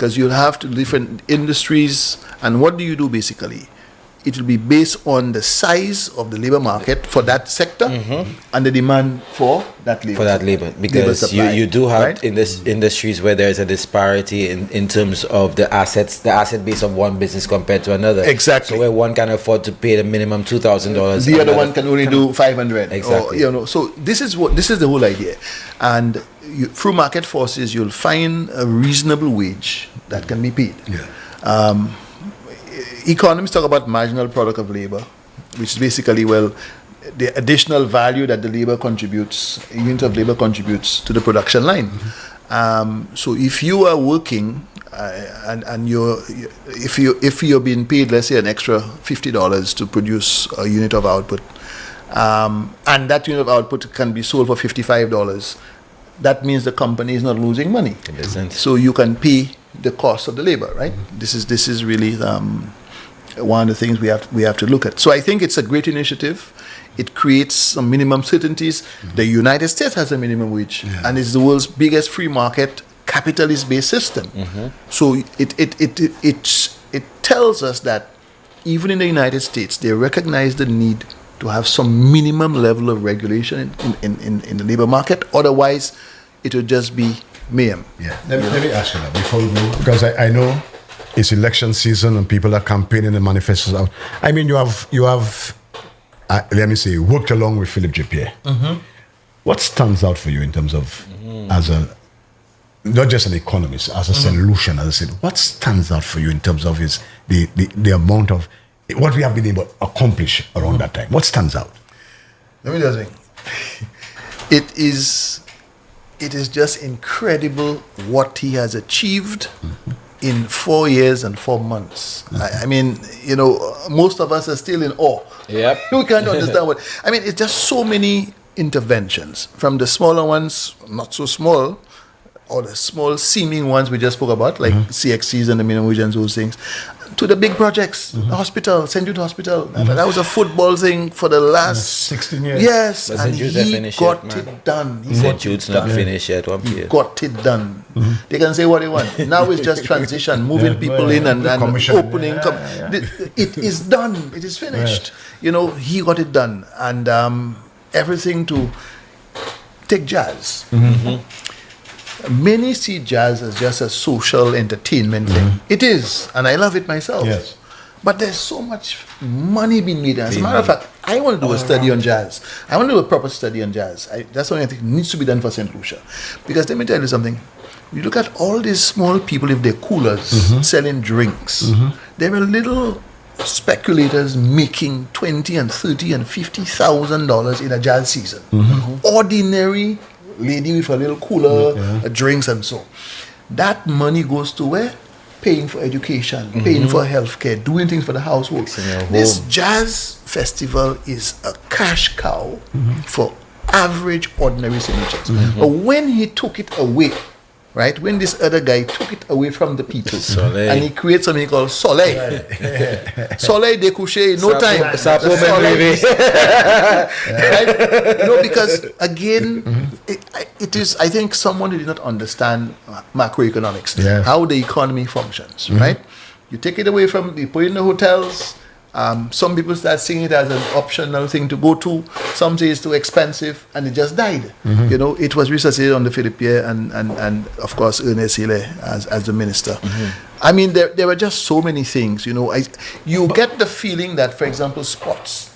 E: because you'll have to different industries. And what do you do basically? It will be based on the size of the labor market for that sector and the demand for that labor.
B: For that labor, because
E: supply,
B: you do have
E: right?
B: in this industries where there is a disparity in terms of the asset base of one business compared to another.
E: Exactly.
B: So where one can afford to pay the minimum $2,000,
E: the other one can only do 500.
B: Exactly.
E: Or, so this is the whole idea, and through market forces, you'll find a reasonable wage that can be paid.
F: Yeah.
E: Economists talk about marginal product of labor, which is basically, the additional value that the labor contributes, a unit of labor contributes to the production line. So if you are working and if you're being paid, let's say, an extra $50 to produce a unit of output, and that unit of output can be sold for $55, that means the company is not losing money. So you can pay the cost of the labor, right? This is really one of the things we have to look at. So I think it's a great initiative. It creates some minimum certainties. The United States has a minimum wage, and it's the world's biggest free market, capitalist-based system. So it tells us that even in the United States, they recognize the need to have some minimum level of regulation in the labor market. Otherwise, it would just be mayhem.
F: Yeah. Let me ask you that before we move, because I know it's election season and people are campaigning and manifestos out. I mean, you have let me say, worked along with Philip J. Pierre. What stands out for you in terms of, as a, not just an economist, as a solution, as I said, what stands out for you in terms of the amount of what we have been able to accomplish around that time? What stands out?
E: Let me just think. It is just incredible what he has achieved in 4 years and 4 months. I mean, most of us are still in awe.
B: Yep.
E: We can't understand it's just so many interventions, from the smaller ones, not so small, or the small seeming ones we just spoke about, like CXCs and the minimum wage and those things, to the big projects, the hospital, St. Jude Hospital. That was a football thing for the last
F: 16 years.
E: Yes,
B: but
E: and he got it done.
B: St. Jude's not finished yet.
E: He got it done. They can say what they want. Now it's just transition, moving people in and opening. It is done. It is finished. He got it done. And everything to take jazz. Many see jazz as just a social entertainment thing. It is, and I love it myself.
F: Yes.
E: But there's so much money being made. As a matter of fact, I want to do a study on jazz. I want to do a proper study on jazz. That's something I think needs to be done for St. Lucia. Because let me tell you something. You look at all these small people with their coolers selling drinks. There are little speculators making $20,000 and $30,000 and $50,000 in a jazz season. Ordinary lady with a little cooler, drinks and so. That money goes to where? Paying for education, paying for healthcare, doing things for the household. This jazz festival is a cash cow for average, ordinary signatures. But when he took it away, right, when this other guy took it away from the people, and he created something called Soleil. Soleil de coucher, no time. Right? No, because again, it is, I think someone who did not understand macroeconomics, how the economy functions, right? You take it away from, you put it in the hotels. Some people start seeing it as an optional thing to go to. Some say it's too expensive, and it just died. It was resuscitated under Philip Pierre and of course Ernest Hille as the minister. I mean, there were just so many things. You get the feeling that, for example, sports.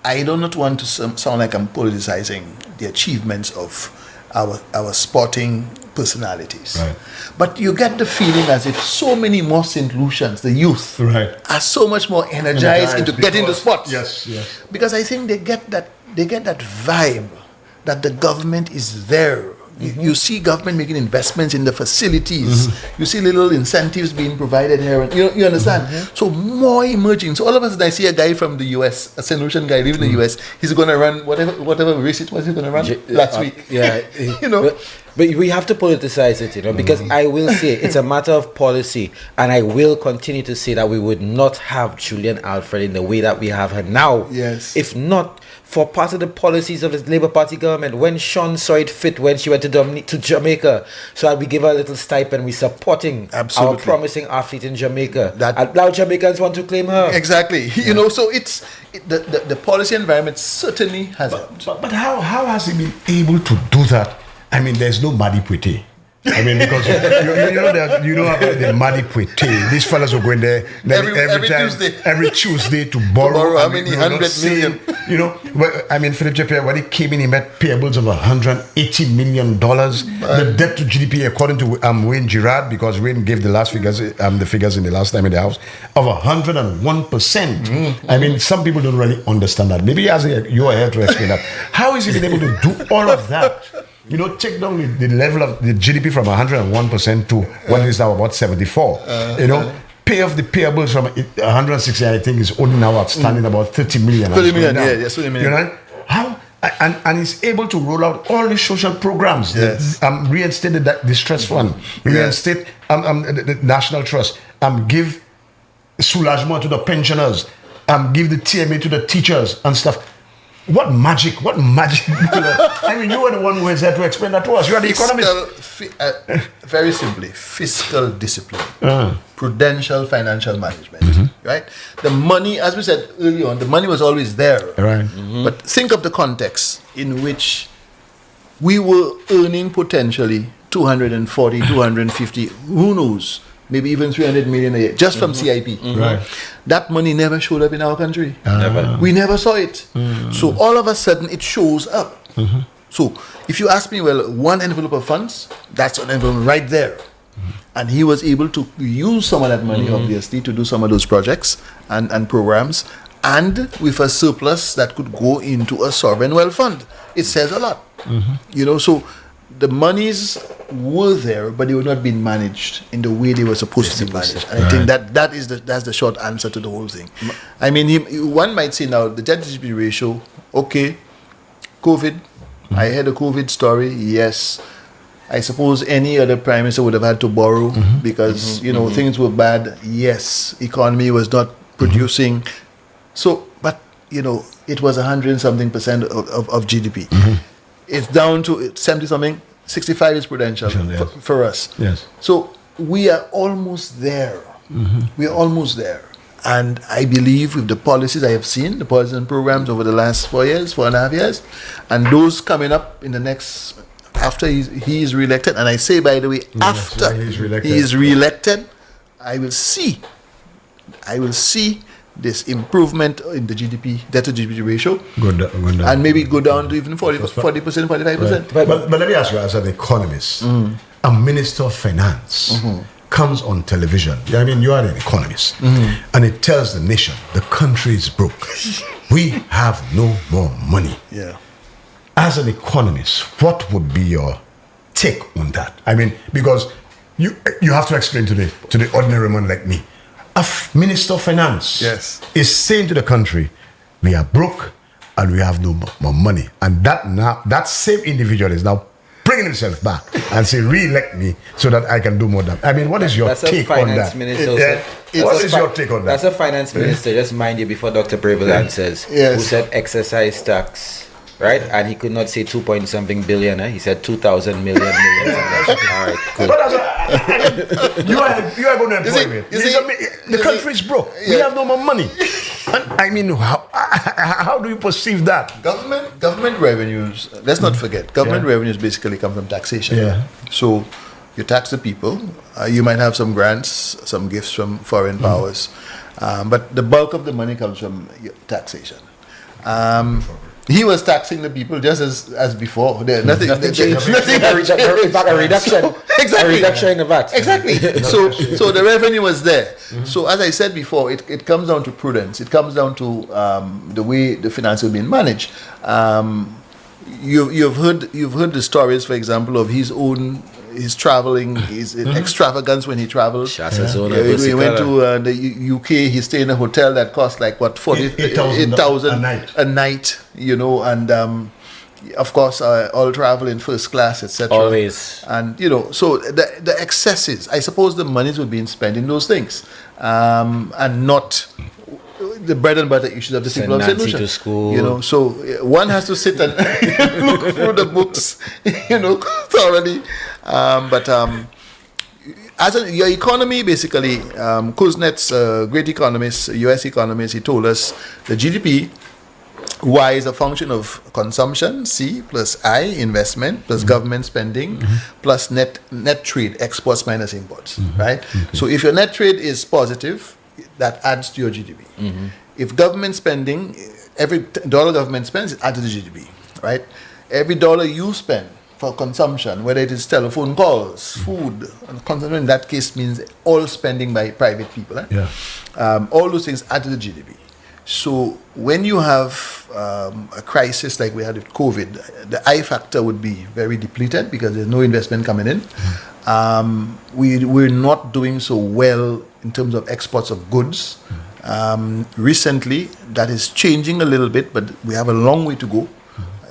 E: I do not want to sound like I'm politicizing the achievements of our sporting personalities.
F: Right.
E: But you get the feeling as if so many more St. Lucians, the youth, are so much more energized into getting the sports.
F: Yes.
E: Because I think they get that vibe that the government is there. You see government making investments in the facilities. You see little incentives being provided here. And, you understand? So more emerging. So all of a sudden I see a guy from the US, a St. Lucian guy living in the US. He's going to run whatever race it was he's going to run last week.
B: Yeah. But we have to politicize it, because I will say it's a matter of policy, and I will continue to say that we would not have Julian Alfred in the way that we have her now.
E: Yes.
B: If not for part of the policies of the Labour Party government when Sean saw it fit when she went to Jamaica. So we give her a little stipend. We're supporting our promising athlete in Jamaica. And now Jamaicans want to claim her.
E: Exactly. You know, so the policy environment certainly has helped.
F: But how has he been able to do that? I mean, there's no Madi Puete. I mean, because you know about the Madi Puete. These fellas will go in there every Tuesday to borrow
E: how many 100 million.
F: You know, I mean, Philip Japierre, when he came in, he met payables of $180 million. The debt to GDP, according to Wayne Girard, because Wayne gave the last figures, the figures in the last time in the house, of 101%. I mean, some people don't really understand that. Maybe you are here to explain that. How is he been able to do all of that? You know, take down the level of the GDP from 101% to what is now about 74. You know, pay off the payables from 160, I think, is only now outstanding about 30 million.
E: 30 million, yeah, 30 million.
F: You know, how? And he's able to roll out all the social programs.
E: Yes.
F: Reinstated that distress fund, reinstate the National Trust, give soulagement to the pensioners, give the TMA to the teachers and stuff. What magic? I mean, you were the one who was there to explain that to us. You are the economist.
E: Very simply, fiscal discipline, prudential financial management, right? The money, as we said early on, the money was always there.
F: Right.
E: But think of the context in which we were earning potentially 240, 250, who knows, maybe even 300 million a year, just from CIP.
F: Right.
E: That money never showed up in our country.
B: Never.
E: We never saw it. So all of a sudden, it shows up. So if you ask me, well, one envelope of funds, that's an envelope right there. And he was able to use some of that money, obviously, to do some of those projects and programs, and with a surplus that could go into a sovereign wealth fund. It says a lot. You know, so the monies were there, but they were not being managed in the way they were supposed to be managed. And I think that's the short answer to the whole thing. I mean, one might say now, the debt to GDP ratio, okay, COVID, I heard a COVID story, yes. I suppose any other prime minister would have had to borrow because, you know, things were bad. Yes, economy was not producing. So, but, you know, it was 100-something% of GDP. It's down to 70-something. 65 is prudential for us.
F: Yes.
E: So we are almost there. We are almost there. And I believe with the policies I have seen, the policies and programs over the last 4.5 years, and those coming up in the next, after he is re-elected, and I say, by the way, after he is re-elected, I will see this improvement in the GDP, debt to GDP ratio,
F: go down.
E: And maybe go down to even 40%, 45%.
F: Right. But let me ask you, as an economist, a minister of finance comes on television. I mean, you are an economist, and it tells the nation the country is broke. We have no more money.
E: Yeah.
F: As an economist, what would be your take on that? I mean, because you have to explain to the ordinary man like me. A minister of finance is saying to the country, we are broke and we have no more money. And that same individual is now bringing himself back and say, re-elect me so that I can do more than. I mean, what is your take on that? What is your take on that?
B: That's a finance minister, just mind you, before Dr. Preble answers, who said excise tax. Right, and he could not say 2-point-something billion. He said 2,000 million. All right, good.
F: You are going to employ me. The country is broke. We have no more money. I mean, how do you perceive that?
E: Government revenues. Let's not forget, government revenues basically come from taxation.
F: Yeah.
E: So you tax the people. You might have some grants, some gifts from foreign powers, but the bulk of the money comes from taxation. He was taxing the people just as before. Nothing changed.
B: In fact, a reduction.
E: Exactly.
B: A reduction in the VAT.
E: Exactly. So the revenue was there. So as I said before, it comes down to prudence. It comes down to the way the finance is being managed. You've heard the stories, for example, of his traveling, his extravagance when he traveled. He went to the UK. He stayed in a hotel that cost like what, 8,000 a night. You know, and of course, all travel in first class, etc.
B: Always.
E: And you know, so the excesses. I suppose the monies were being spent in those things, and not the bread and butter issues of the people of St. Lucia.
B: To school.
E: You know, so one has to sit and look through the books, you know, thoroughly. As your economy, basically, Kuznets, great economist, U.S. economist, he told us the GDP, Y is a function of consumption, C, plus I, investment, plus government spending, plus net trade, exports minus imports, right? Okay. So if your net trade is positive, that adds to your GDP. If government spending, every dollar government spends, it adds to the GDP, right? Every dollar you spend for consumption, whether it is telephone calls, food, and consumption, in that case means all spending by private people. All those things add to the GDP. So when you have a crisis like we had with COVID, the I factor would be very depleted because there's no investment coming in. We're not doing so well in terms of exports of goods. Recently, that is changing a little bit, but we have a long way to go.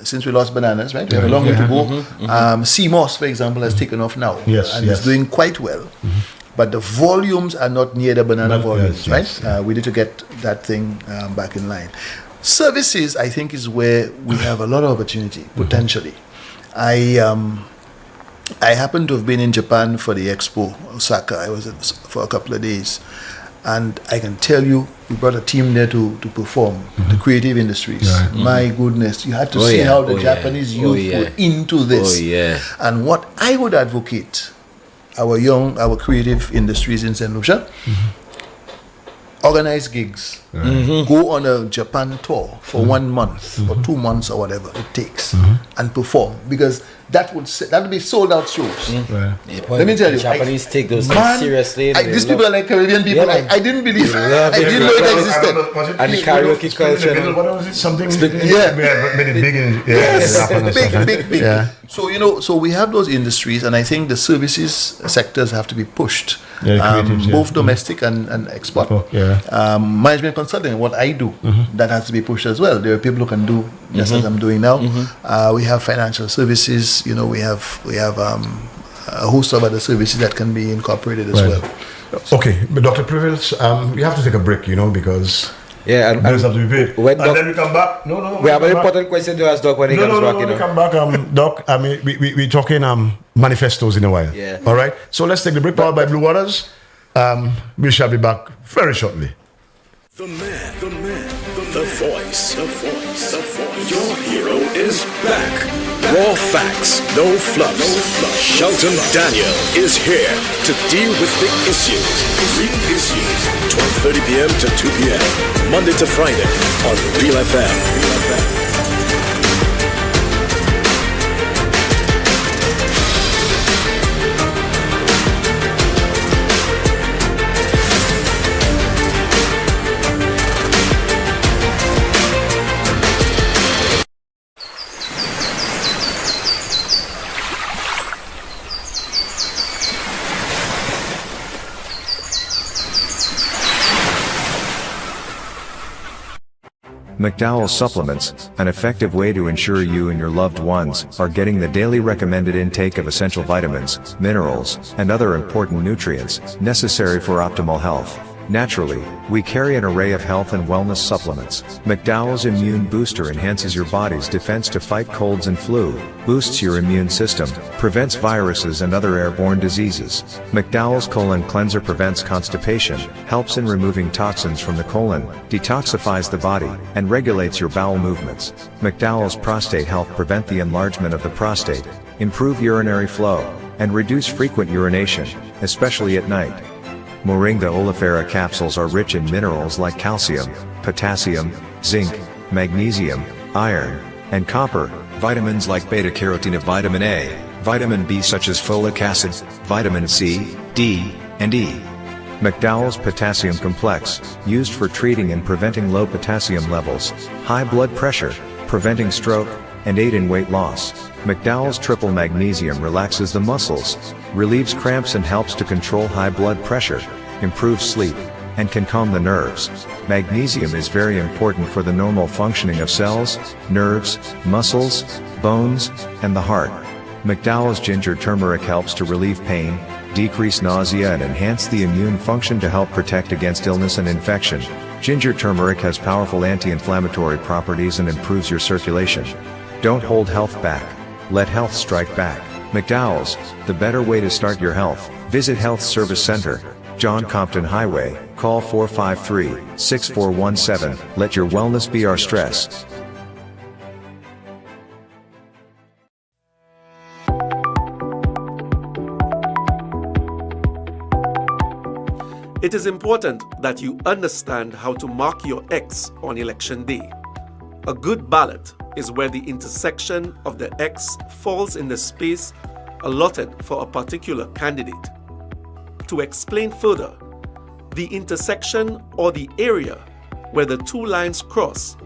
E: Since we lost bananas, right? We have a long way to go. CMOS, for example, has taken off now. And it's doing quite well. But the volumes are not near the banana volumes, right? We need to get that thing back in line. Services, I think, is where we have a lot of opportunity, potentially. I happened to have been in Japan for the Expo, Osaka. I was for a couple of days. And I can tell you, we brought a team there to perform, the creative industries. My goodness, you had to see how the Japanese youth were into this. And what I would advocate, our creative industries in St. Lucia, organize gigs, go on a Japan tour for 1 month or 2 months or whatever it takes, and perform, because that would be sold out shows. Let me tell you,
B: Japanese take those things seriously.
E: These people are like Caribbean people. I didn't believe it. I didn't know it existed.
B: And the karaoke culture.
F: What was it? Something?
E: Big. So, you know, so we have those industries, and I think the services sectors have to be pushed, both domestic and export. Management consulting, what I do, that has to be pushed as well. There are people who can do just as I'm doing now. We have financial services. You know, we have a host of other services that can be incorporated as well.
F: Okay, but Dr. Previls, we have to take a break, you know, because bills have to be paid.
B: And
F: then we come back.
B: We have an important question to ask Doc when he comes back.
F: We come back, Doc. I mean, we're talking manifestos in a while. All right. So let's take the break. Powered by Blue Waters. We shall be back very shortly.
D: The man, the voice. Your hero is back. Raw facts, no fluffs. Shelton Daniel is here to deal with big issues. 12:30 p.m. to 2 p.m. Monday to Friday on Real FM.
J: McDowell's Supplements, an effective way to ensure you and your loved ones are getting the daily recommended intake of essential vitamins, minerals, and other important nutrients necessary for optimal health. Naturally, we carry an array of health and wellness supplements. McDowell's Immune Booster enhances your body's defense to fight colds and flu, boosts your immune system, prevents viruses and other airborne diseases. McDowell's Colon Cleanser prevents constipation, helps in removing toxins from the colon, detoxifies the body, and regulates your bowel movements. McDowell's Prostate Health prevent the enlargement of the prostate, improve urinary flow, and reduce frequent urination, especially at night. Moringa oleifera capsules are rich in minerals like calcium, potassium, zinc, magnesium, iron, and copper, vitamins like beta-carotene, vitamin A, vitamin B such as folic acid, vitamin C, D, and E. McDowell's Potassium Complex, used for treating and preventing low potassium levels, high blood pressure, preventing stroke, and aid in weight loss. McDowell's Triple Magnesium relaxes the muscles, relieves cramps and helps to control high blood pressure, improves sleep, and can calm the nerves. Magnesium is very important for the normal functioning of cells, nerves, muscles, bones, and the heart. McDowell's Ginger Turmeric helps to relieve pain, decrease nausea and enhance the immune function to help protect against illness and infection. Ginger turmeric has powerful anti-inflammatory properties and improves your circulation. Don't hold health back. Let health strike back. McDowell's, the better way to start your health. Visit Health Service Center, John Compton Highway. Call 453-6417. Let your wellness be our stress.
K: It is important that you understand how to mark your X on election day. A good ballot is where the intersection of the X falls in the space allotted for a particular candidate. To explain further, the intersection or the area where the two lines cross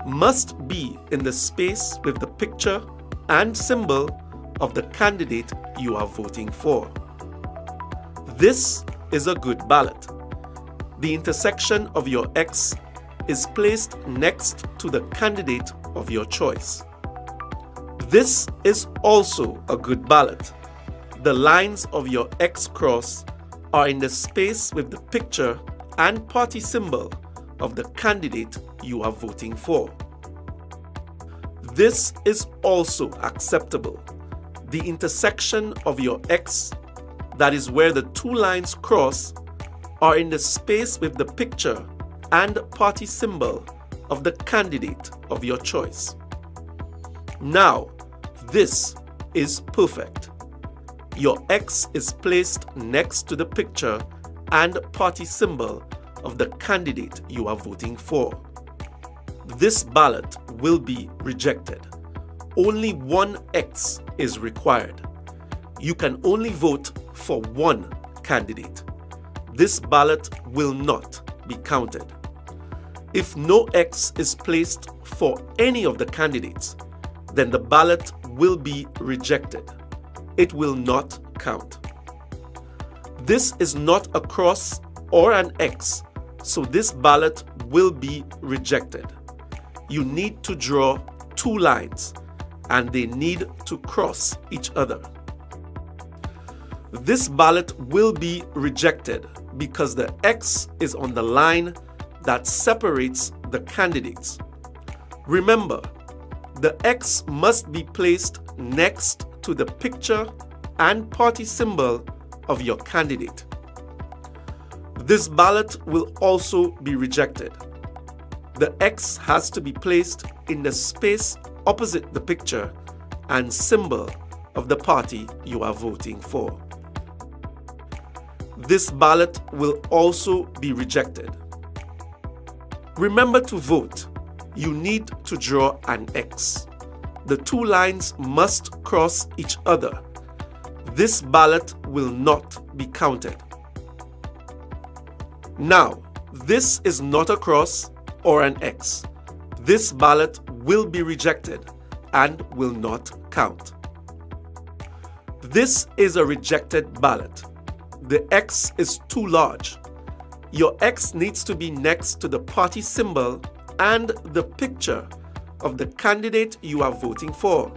K: must be in the space with the picture and symbol of the candidate you are voting for. This is a good ballot. The intersection of your X is placed next to the candidate of your choice. This is also a good ballot. The lines of your X cross are in the space with the picture and party symbol of the candidate you are voting for. This is also acceptable. The intersection of your X, that is where the two lines cross, are in the space with the picture and party symbol of the candidate of your choice. Now, this is perfect. Your X is placed next to the picture and party symbol of the candidate you are voting for. This ballot will be rejected. Only one X is required. You can only vote for one candidate. This ballot will not be counted. If no X is placed for any of the candidates, then the ballot will be rejected. It will not count. This is not a cross or an X, so this ballot will be rejected. You need to draw two lines, and they need to cross each other. This ballot will be rejected because the X is on the line that separates the candidates. Remember, the X must be placed next to the picture and party symbol of your candidate. This ballot will also be rejected. The X has to be placed in the space opposite the picture and symbol of the party you are voting for. This ballot will also be rejected. Remember to vote. You need to draw an X. The two lines must cross each other. This ballot will not be counted. Now, this is not a cross or an X. This ballot will be rejected and will not count. This is a rejected ballot. The X is too large. Your X needs to be next to the party symbol and the picture of the candidate you are voting for.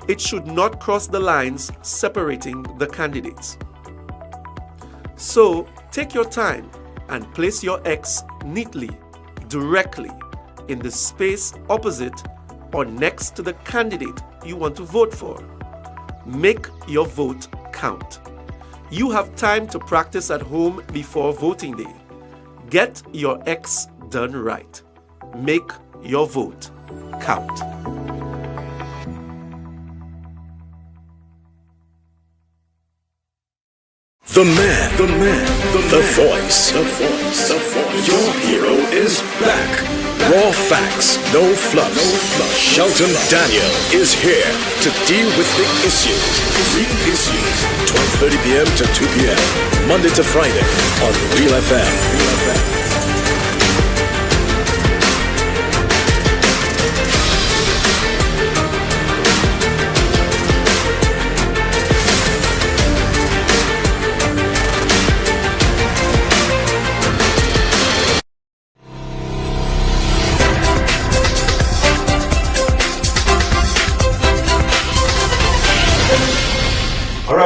K: It should not cross the lines separating the candidates. So, take your time and place your X neatly, directly in the space opposite or next to the candidate you want to vote for. Make your vote count. You have time to practice at home before voting day. Get your X done right. Make your vote count.
D: The man, the voice. Your hero is back. Raw facts, no fluffs. Shelton Daniel is here to deal with the issues. Big issues. 12:30 p.m. to 2 p.m. Monday to Friday on Real FM.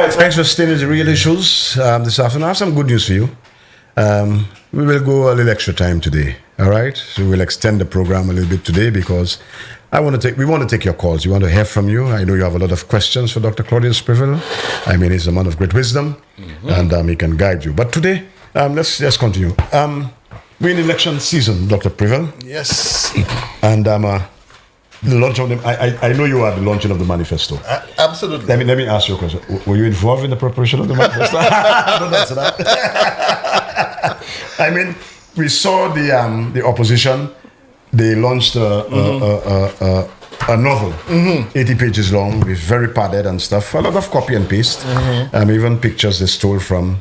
F: Thanks for staying with the real issues this afternoon. I have some good news for you. we will go a little extra time today. All right, so we'll extend the program a little bit today because we want to take your calls. We want to hear from you. I know you have a lot of questions for Dr. Claudius Sprivel. I mean, he's a man of great wisdom, and he can guide you. But today, let's continue. We're in election season, Dr. Sprivel.
E: Yes.
F: And the launch of I know you are the launching of the manifesto.
E: Absolutely.
F: Let me ask you a question. Were you involved in the preparation of the manifesto? Don't answer that. I mean, we saw the opposition. They launched a novel, 80 pages long, with very padded and stuff. A lot of copy and paste, even pictures they stole from,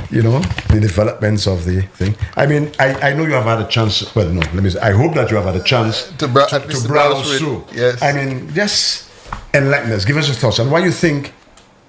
F: the developments of the thing. I mean, I know you have had a chance. Well, no, let me say, I hope that you have had a chance to browse through.
E: Yes.
F: I mean, just enlighten us. Give us your thoughts on why you think,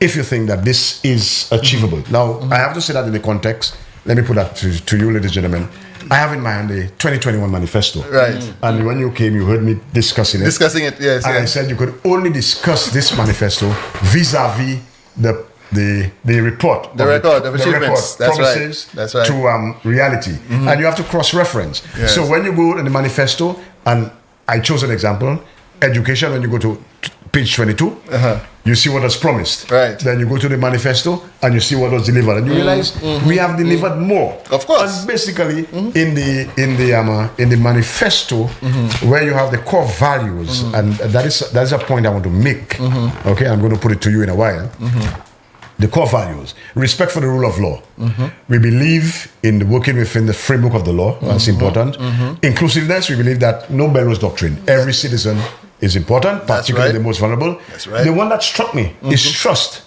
F: if you think that this is achievable. Now, I have to say that in the context. Let me put that to you, ladies and gentlemen. I have in mind the 2021 manifesto.
E: Right.
F: And when you came, you heard me discussing it.
E: Yes.
F: And I said you could only discuss this manifesto vis-a-vis the report.
E: The record of achievements. That's
F: promises
E: right. That's right.
F: To reality. And you have to cross-reference.
E: Yes.
F: So when you go in the manifesto, and I chose an example, education, when you go to page 22, you see what was promised.
E: Right.
F: Then you go to the manifesto and you see what was delivered, and you realize we have delivered more.
E: Of course.
F: And basically, in the manifesto, where you have the core values, and that is a point I want to make. Okay, I'm going to put it to you in a while. The core values: respect for the rule of law. We believe in the working within the framework of the law. That's important. Inclusiveness. We believe that no Bellows doctrine. Every citizen is important, particularly the most vulnerable.
E: That's right.
F: The one that struck me is trust.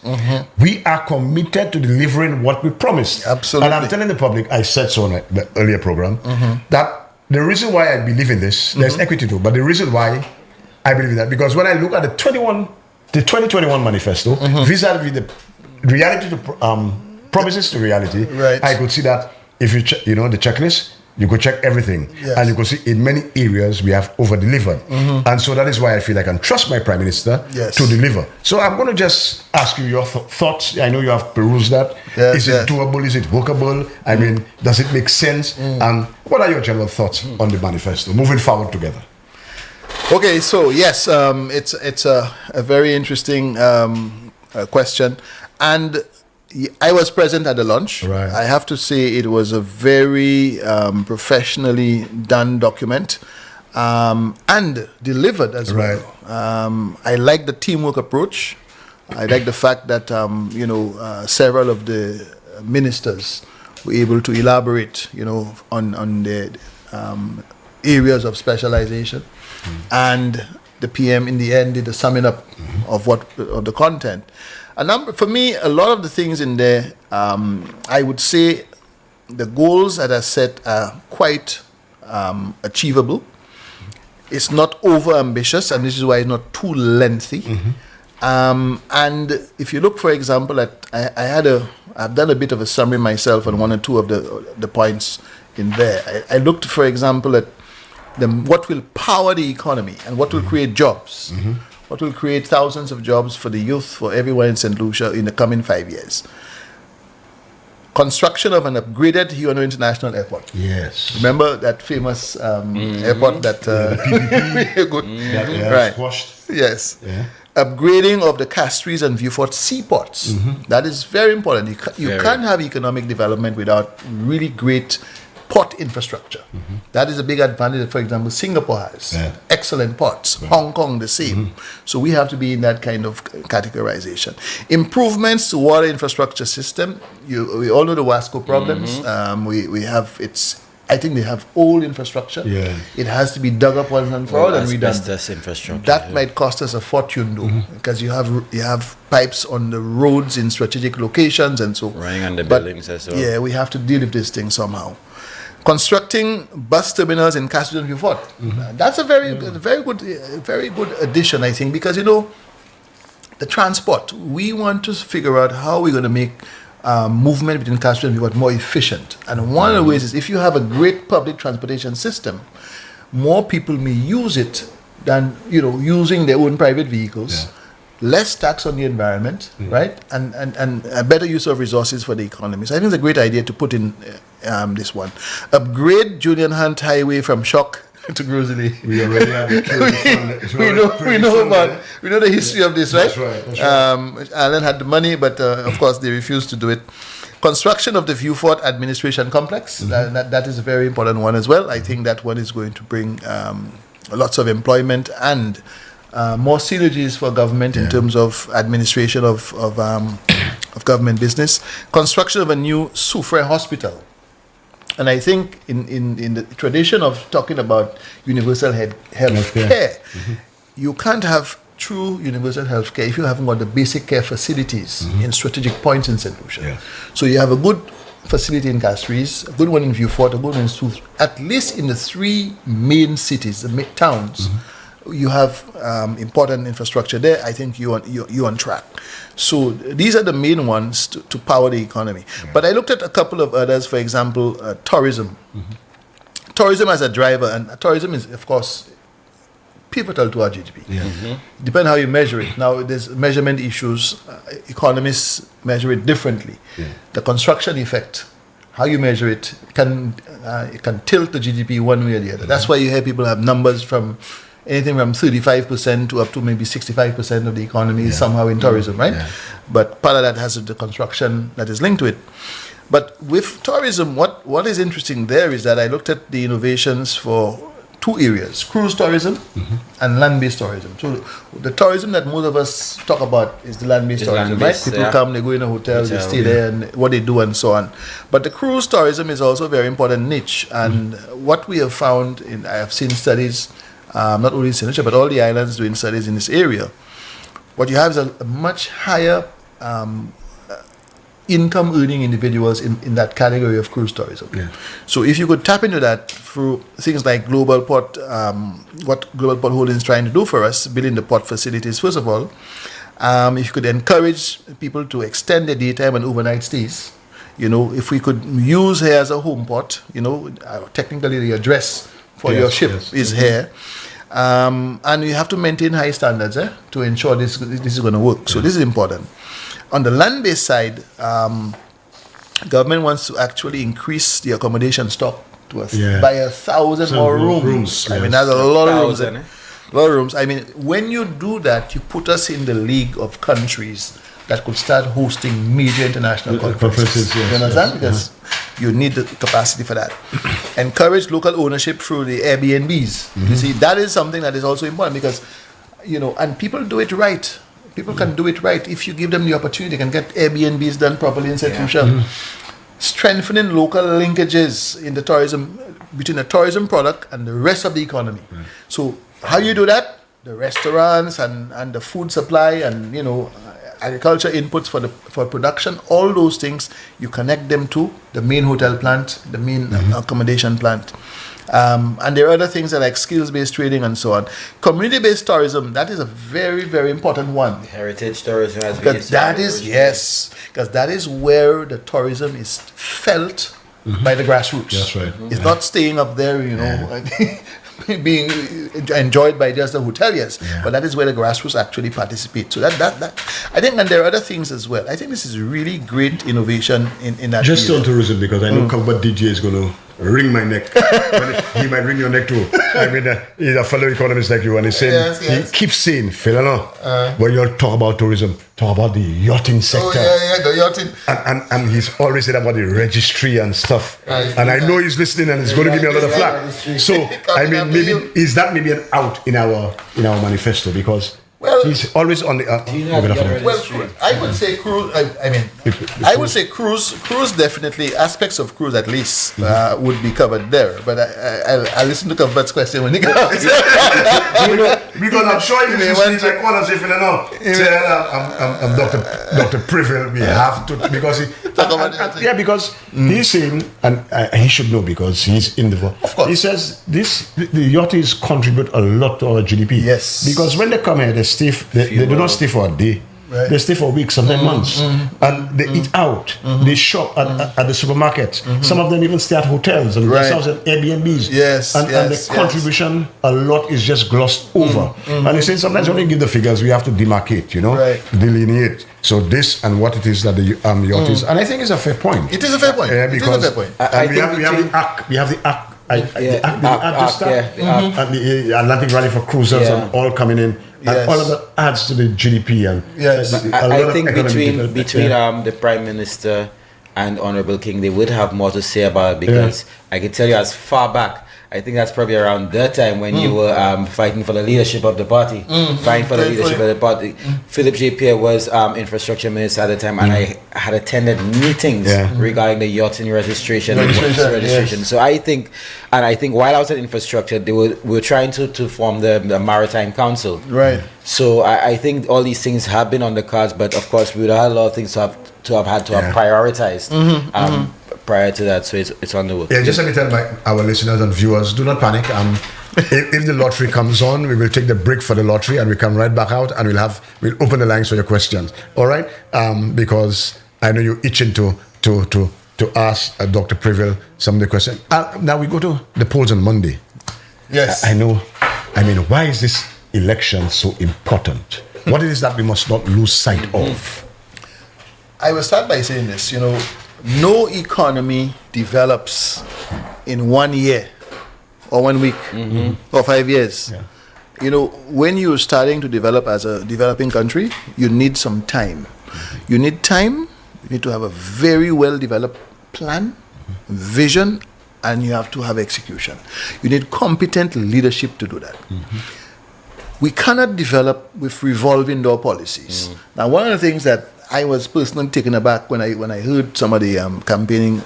F: We are committed to delivering what we promised.
E: Absolutely.
F: And I'm telling the public, I said so in the earlier program, that the reason why I believe in this, there's equity too, but the reason why I believe in that, because when I look at the 2021 manifesto, vis-a-vis the reality to promises to reality,
E: right.
F: I could see that if you check, the checklist, you could check everything, and you could see in many areas we have over-delivered. And so that is why I feel I can trust my Prime Minister to deliver. So I'm going to just ask you your thoughts. I know you have perused that. Is it doable? Is it workable? I mean, does it make sense? And what are your general thoughts on the manifesto, moving forward together?
E: Okay, so yes, it's a very interesting question. And I was present at the launch.
F: Right.
E: I have to say it was a very professionally done document and delivered as well. I like the teamwork approach. I like the fact that several of the ministers were able to elaborate on the areas of specialization, and the PM in the end did a summing up of the content. For me, a lot of the things in there, I would say the goals that are set are quite achievable. It's not over ambitious, and this is why it's not too lengthy. And if you look, for example, at I've done a bit of a summary myself on one or two of the points in there. I looked, for example, at what will power the economy and what will create jobs. What will create thousands of jobs for the youth, for everyone in St. Lucia in the coming 5 years. Construction of an upgraded UNO International Airport.
F: Yes.
E: Remember that famous airport that...
F: right. Squashed.
E: Yes. Yeah. Upgrading of the Castries and Vieux-Fort seaports. That is very important. You can't have economic development without really great port infrastructure. That is a big advantage that, for example, Singapore has. Excellent ports. Hong Kong, the same. So we have to be in that kind of categorization. Improvements to water infrastructure system. We all know the Wasco problems. I think they have old infrastructure. It has to be dug up once and for all and redone.
B: Infrastructure.
E: That might cost us a fortune though, because you have pipes on the roads in strategic locations and so
B: running on the buildings as well.
E: Yeah, we have to deal with this thing somehow. Constructing bus terminals in Castries and Vieux-Fort. That's a very good addition, I think, because the transport. We want to figure out how we're going to make movement between Castries and Vieux-Fort more efficient. And one of the ways is if you have a great public transportation system, more people may use it than using their own private vehicles. Less tax on the environment, right? And a better use of resources for the economy. So I think it's a great idea to put in this one. Upgrade Julian Hunt Highway from Shock to Groseley.
F: We already have
E: we know the history of this, right?
F: That's right.
E: Allen had the money, but of course they refused to do it. Construction of the Viewfort Administration Complex. That is a very important one as well. I think that one is going to bring lots of employment and more synergies for government in terms of administration of government business. Construction of a new Soufrière Hospital. And I think in the tradition of talking about universal health care, you can't have true universal health care if you haven't got the basic care facilities in strategic points in St. Lucia.
F: Yeah.
E: So you have a good facility in Castries, a good one in Viewfort, a good one in Soufrière. At least in the 3 main cities, the towns, you have important infrastructure there. I think you're on track. So these are the main ones to power the economy. Yeah. But I looked at a couple of others, for example, tourism. Tourism as a driver, and tourism is, of course, pivotal to our GDP. Depending how you measure it. Now, there's measurement issues. Economists measure it differently. The construction effect, how you measure it, it can tilt the GDP one way or the other. That's why you hear people have numbers from anything from 35% to up to maybe 65% of the economy is somehow in tourism, right? But part of that has the construction that is linked to it. But with tourism, what is interesting there is that I looked at the innovations for 2 areas, cruise tourism and land-based tourism. So the tourism that most of us talk about is the land-based tourism, right? People come, they go in a hotel, they stay there, and what they do and so on. But the cruise tourism is also a very important niche. And what we have found, I have seen studies, not only in St. Lucia, but all the islands doing studies in this area. What you have is a much higher income earning individuals in that category of cruise tourism. So if you could tap into that through things like Global Port, what Global Port Holdings is trying to do for us, building the port facilities, first of all, if you could encourage people to extend their daytime and overnight stays, if we could use here as a home port, technically the address for your ship is here. And you have to maintain high standards to ensure this is going to work. So this is important. On the land-based side, government wants to actually increase the accommodation stock to us by 1,000 more rooms. I mean, that's a lot of rooms. A lot of rooms. I mean, when you do that, you put us in the league of countries that could start hosting major international conferences. You understand? Because you need the capacity for that. Encourage local ownership through the Airbnbs. You see, that is something that is also important because, and people do it right. People can do it right. If you give them the opportunity, they can get Airbnbs done properly in St. Lucia. Strengthening local linkages in the tourism, between the tourism product and the rest of the economy. So how you do that? The restaurants and the food supply and, agriculture inputs for production, all those things, you connect them to the main hotel plant, the main accommodation plant. And there are other things like skills-based trading and so on. Community-based tourism, that is a very, very important one.
B: Heritage tourism has
E: been because that is where the tourism is felt by the grassroots.
F: That's right.
E: It's not staying up there, being enjoyed by just the hoteliers, but that is where the grassroots actually participate. So that I think, and there are other things as well. I think this is really great innovation in that.
F: Just on tourism, because I know Comfort DJ is going to wring my neck. He might wring your neck too. I mean, he's a fellow economist like you, and he's saying, he keeps saying, Philano, when you talk about tourism, talk about the yachting sector.
E: The yachting.
F: And he's always said about the registry and stuff. And I know he's listening and he's going to give me another flag. So, I mean, is that maybe an out in our manifesto? Because he's always on the.
E: I would say cruise. I would say cruise definitely, aspects of cruise at least would be covered there. But I'll listen to Comfort's question when he comes.
F: Because I'm sure if you speak like one, as if I'm Dr. Priville. We have to because because he's saying, and he should know because he's in the.
E: Of course,
F: he says the yachties contribute a lot to our GDP.
E: Yes,
F: because when they come here, they do not stay for a day. They stay for weeks, sometimes months, and they eat out. They shop at the supermarkets. Some of them even stay at hotels and themselves at Airbnbs. And the contribution, a lot is just glossed over. And they say sometimes when you give the figures, we have to demarcate, delineate. So this and what it is that the yacht is, and I think it's a fair point.
E: It is a fair point.
F: Because we have the ACT. And the Atlantic Rally for Cruisers and all coming in, and all of that adds to the GDP. And
B: I think between the Prime Minister and Honorable King, they would have more to say about it, because I can tell you as far back, I think that's probably around that time when you were fighting for the leadership of the party. Philip J. Pierre was infrastructure minister at the time, and I had attended meetings regarding the yachting registration. So I think while I was at infrastructure, we were trying to form the Maritime Council.
E: Right.
B: So I think all these things have been on the cards, but of course we would have a lot of things to have prioritized. Prior to that, so it's on the way.
F: Yeah, just let me tell our listeners and viewers, do not panic. If the lottery comes on, we will take the break for the lottery and we come right back out and we'll open the lines for your questions. All right? Because I know you're itching to ask Dr. Preville some of the questions. Now we go to the polls on Monday.
E: Yes.
F: I know. I mean, why is this election so important? What is that we must not lose sight of?
E: I will start by saying this, no economy develops in 1 year or 1 week or 5 years. When you're starting to develop as a developing country, you need some time. You need time, you need to have a very well developed plan, vision, and you have to have execution. You need competent leadership to do that. We cannot develop with revolving door policies. Now, one of the things that I was personally taken aback when I heard some of the campaigning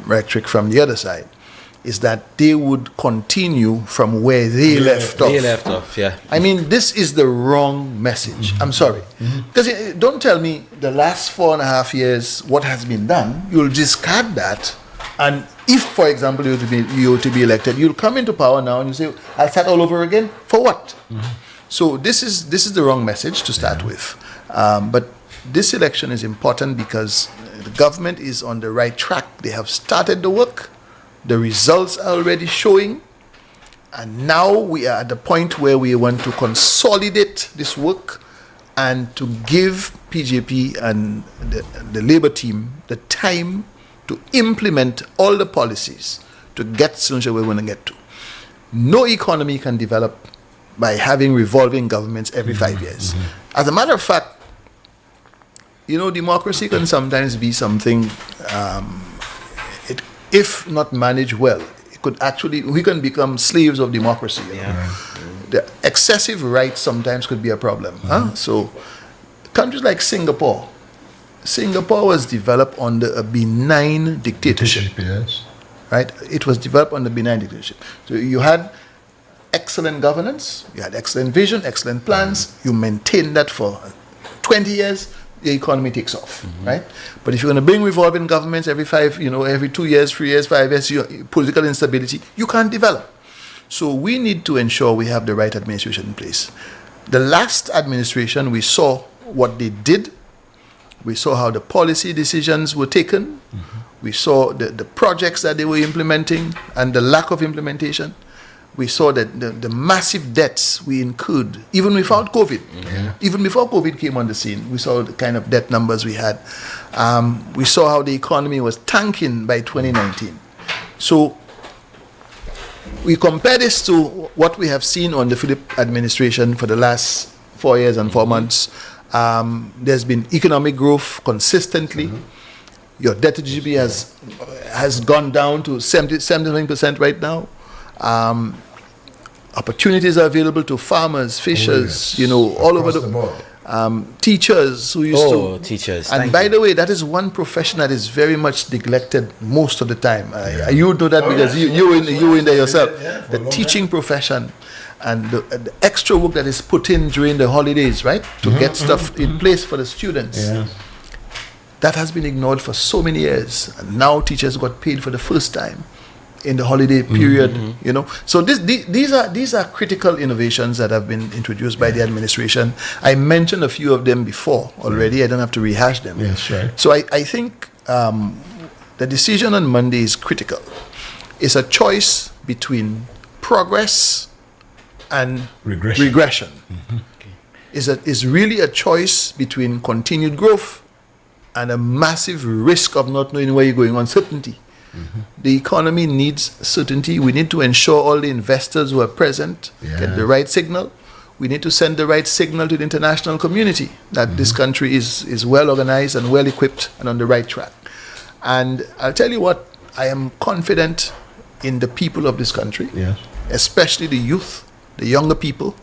E: rhetoric from the other side is that they would continue from where they left off. I mean, this is the wrong message. I'm sorry. Because don't tell me the last 4.5 years what has been done. You'll discard that. And if, for example, you were to be elected, you'll come into power now and you say, I'll start all over again. For what? So this is the wrong message to start with. But this election is important because the government is on the right track. They have started the work. The results are already showing. And now we are at the point where we want to consolidate this work and to give PJP and the Labour team the time to implement all the policies to get Sunshine where we want to get to. No economy can develop by having revolving governments every 5 years. As a matter of fact, democracy can sometimes be something, if not managed well, we can become slaves of democracy. The excessive rights sometimes could be a problem. So countries like Singapore was developed under a benign dictatorship. Right? It was developed under benign dictatorship. So you had excellent governance, you had excellent vision, excellent plans, you maintained that for 20 years, the economy takes off, right? But if you're going to bring revolving governments every 2 years, 3 years, 5 years, political instability, you can't develop. So we need to ensure we have the right administration in place. The last administration, we saw what they did. We saw how the policy decisions were taken. We saw the projects that they were implementing and the lack of implementation. We saw that the massive debts we incurred, even without COVID. Even before COVID came on the scene, we saw the kind of debt numbers we had. We saw how the economy was tanking by 2019. So we compare this to what we have seen on the Philip administration for the last 4 years and 4 months. There's been economic growth consistently. Your debt to GDP has gone down to 79% right now. Opportunities are available to farmers, fishers, all over the board. Teachers who used to.
B: Teachers.
E: And by the way, that is one profession that is very much neglected most of the time. You know that because you were in there yourself. The teaching profession and the extra work that is put in during the holidays, right, to get stuff in place for the students. That has been ignored for so many years. And now teachers got paid for the first time. in the holiday period, you know. So these are critical innovations that have been introduced by the administration. I mentioned a few of them before already. I don't have to rehash them.
F: Yes, right.
E: So I think the decision on Monday is critical. It's a choice between progress and regression. It's really a choice between continued growth and a massive risk of not knowing where you're going, uncertainty. The economy needs certainty. We need to ensure all the investors who are present get the right signal. We need to send the right signal to the international community that this country is well organized and well equipped and on the right track. And I'll tell you what, I am confident in the people of this country, especially the youth, the younger people.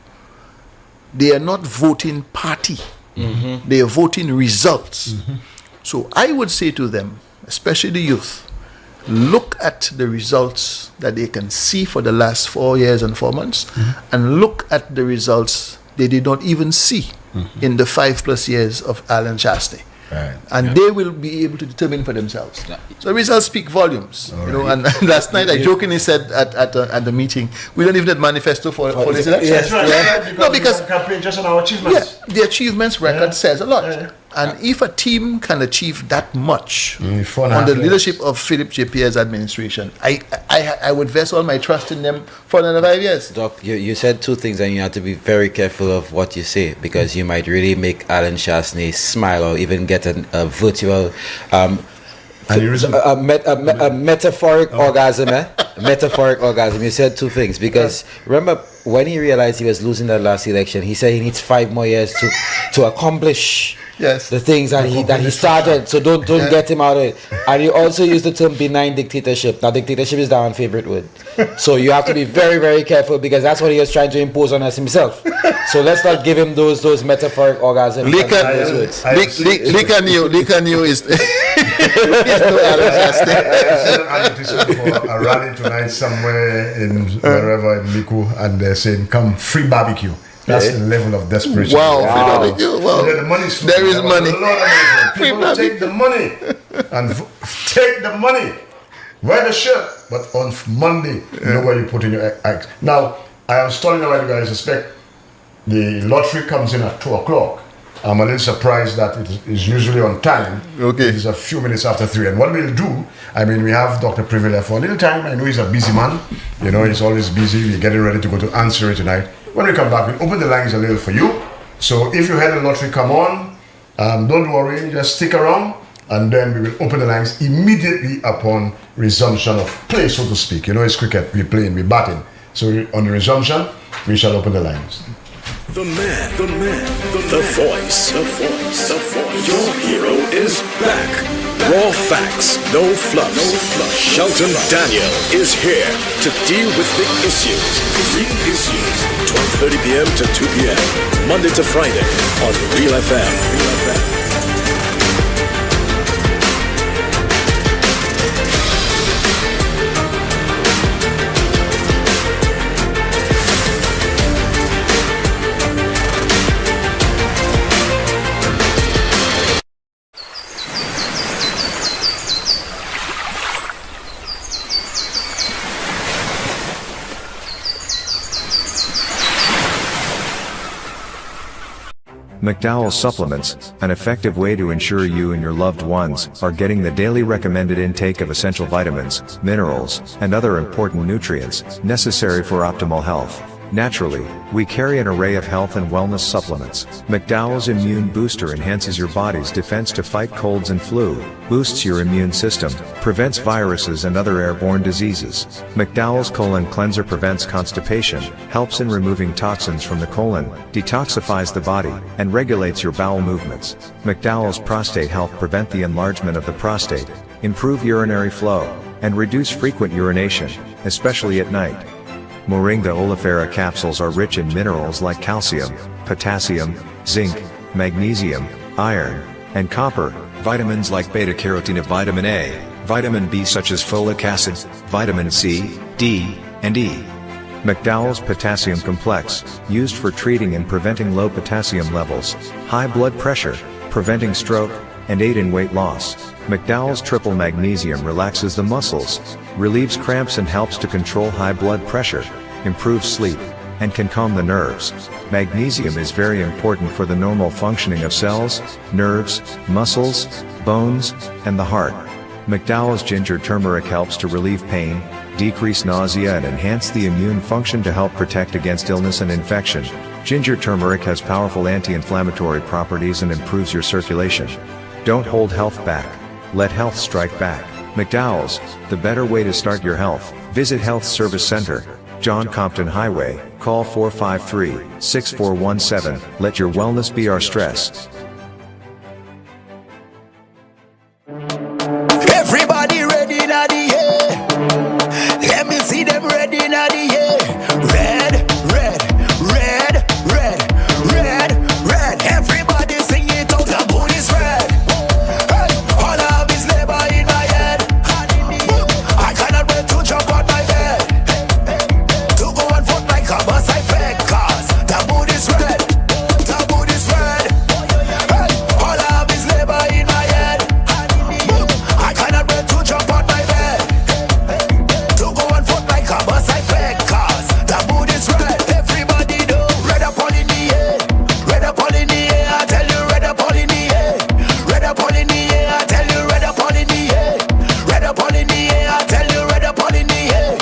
E: They are not voting party. They are voting results. So I would say to them, especially the youth, look at the results that they can see for the last 4 years and 4 months, and look at the results they did not even see in the 5+ years of Alan Chastanet. And they will be able to determine for themselves. So results speak volumes. You know, and last night I jokingly said at the meeting, we don't even have manifesto for this election.
F: That's right.
E: No, because
F: campaign just on our achievements.
E: The achievements record says a lot. And if a team can achieve that much on the leadership of Philip J. Pierre's administration, I would vest all my trust in them for another 5 years.
B: Doc, you said two things, and you have to be very careful of what you say, because you might really make Alan Chastanet smile or even get a virtual a metaphoric orgasm. Metaphoric orgasm. You said two things, because remember when he realized he was losing that last election, he said he needs 5 more years to accomplish the things that he started. So don't get him out of it. And you also used the term benign dictatorship. Now dictatorship is Darren's favorite word. So you have to be very, very careful, because that's what he was trying to impose on us himself. So let's not give him those metaphoric orgasms.
E: Lee Kuan Yew is
F: for a rally tonight somewhere in wherever in Miku, and they're saying, "Come, free barbecue." That's the level of desperation.
E: Wow. Free barbecue. Wow.
F: Yeah, the money's free.
E: There is money.
F: People take the money and take the money. Wear the shirt, but on Monday, you know where you put in your eggs. Now, I am stalling away, you guys. Expect the lottery comes in at 2:00. I'm a little surprised that it is usually on time.
E: Okay.
F: It is a few minutes after 3. And what we'll do, we have Dr. Privile for a little time. I know he's a busy man. You know, he's always busy. We're getting ready to go to answer it tonight. When we come back, we'll open the lines a little for you. So if you had the lottery come on, don't worry, just stick around. And then we will open the lines immediately upon resumption of play, so to speak. You know, it's cricket. We're playing, we're batting. So on the resumption, we shall open the lines.
D: The man, the voice. Your hero is back. Raw facts, no fluffs. Shelton Daniel is here to deal with the issues. 12:30 p.m. to 2 p.m. Monday to Friday on Real FM.
J: McDowell Supplements, an effective way to ensure you and your loved ones are getting the daily recommended intake of essential vitamins, minerals, and other important nutrients necessary for optimal health. Naturally, we carry an array of health and wellness supplements. McDowell's Immune Booster enhances your body's defense to fight colds and flu, boosts your immune system, prevents viruses and other airborne diseases. McDowell's Colon Cleanser prevents constipation, helps in removing toxins from the colon, detoxifies the body, and regulates your bowel movements. McDowell's Prostate Health prevent the enlargement of the prostate, improve urinary flow, and reduce frequent urination, especially at night. Moringa oleifera capsules are rich in minerals like calcium, potassium, zinc, magnesium, iron, and copper, vitamins like beta-carotene of vitamin A, vitamin B such as folic acid, vitamin C, D, and E. McDowell's Potassium Complex, used for treating and preventing low potassium levels, high blood pressure, preventing stroke, and aid in weight loss. McDowell's Triple Magnesium relaxes the muscles, relieves cramps and helps to control high blood pressure, improves sleep, and can calm the nerves. Magnesium is very important for the normal functioning of cells, nerves, muscles, bones, and the heart. McDowell's ginger turmeric helps to relieve pain, decrease nausea and enhance the immune function to help protect against illness and infection. Ginger turmeric has powerful anti-inflammatory properties and improves your circulation. Don't hold health back. Let health strike back. McDowell's, the better way to start your health. Visit Health Service Center, John Compton Highway, call 453-6417. Let your wellness be our stress.
C: Everybody ready now the air. Let me see them ready now the air. Red, red, red, red, red, red. Everybody sing it out, the moon is red. Hey, all of this labor in my head. I cannot wait to jump on my bed. To go and vote like a bus I beg, cause the mood is red. The mood is red. Hey, all of this labor in my head. I cannot wait to jump on my bed. To go and vote like a bus I beg, cause the mood is red. Everybody know, red up all in the air. Red up all in the air, I tell you, red up all in the air. Red up all in the air, I tell you, red up all in the air. Red up all in the air, I tell you, red up all in the air.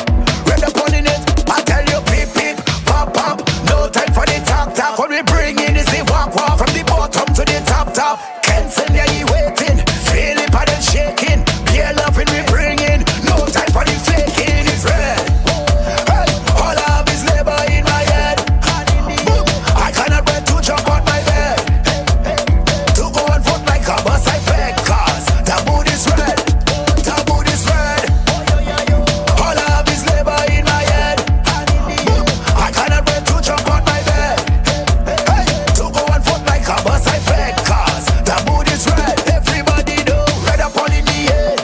C: Red up all in it, I tell you, peep peep, pop pop. No time for the talk talk. What we bring in is the walk walk from the bottom to the top top. Kenson, yeah, he waiting. Feel it, paddle shaking. Beer loving we bring in. No time for the faking. It's red. Hey, all of his labor in my head. I cannot wait to jump on my bed. To go and vote like a bus I beg, cause the mood is red. The mood is red. All of his labor in my head. I cannot wait to jump on my bed. Hey, to go and vote like a bus I beg, cause the mood is red. Everybody know, red up all in the air.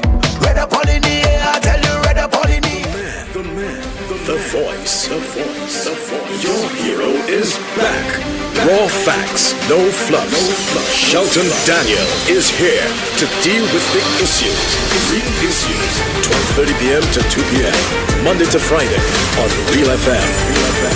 C: Red up all in the air, I tell you, red up all in the air.
D: The man, the voice, the voice, the voice. Your hero is back. Raw facts, no fluff. Shelton Daniel is here to deal with big issues. Big issues. 12:30 p.m. to 2 p.m. Monday to Friday on Real FM. Real FM.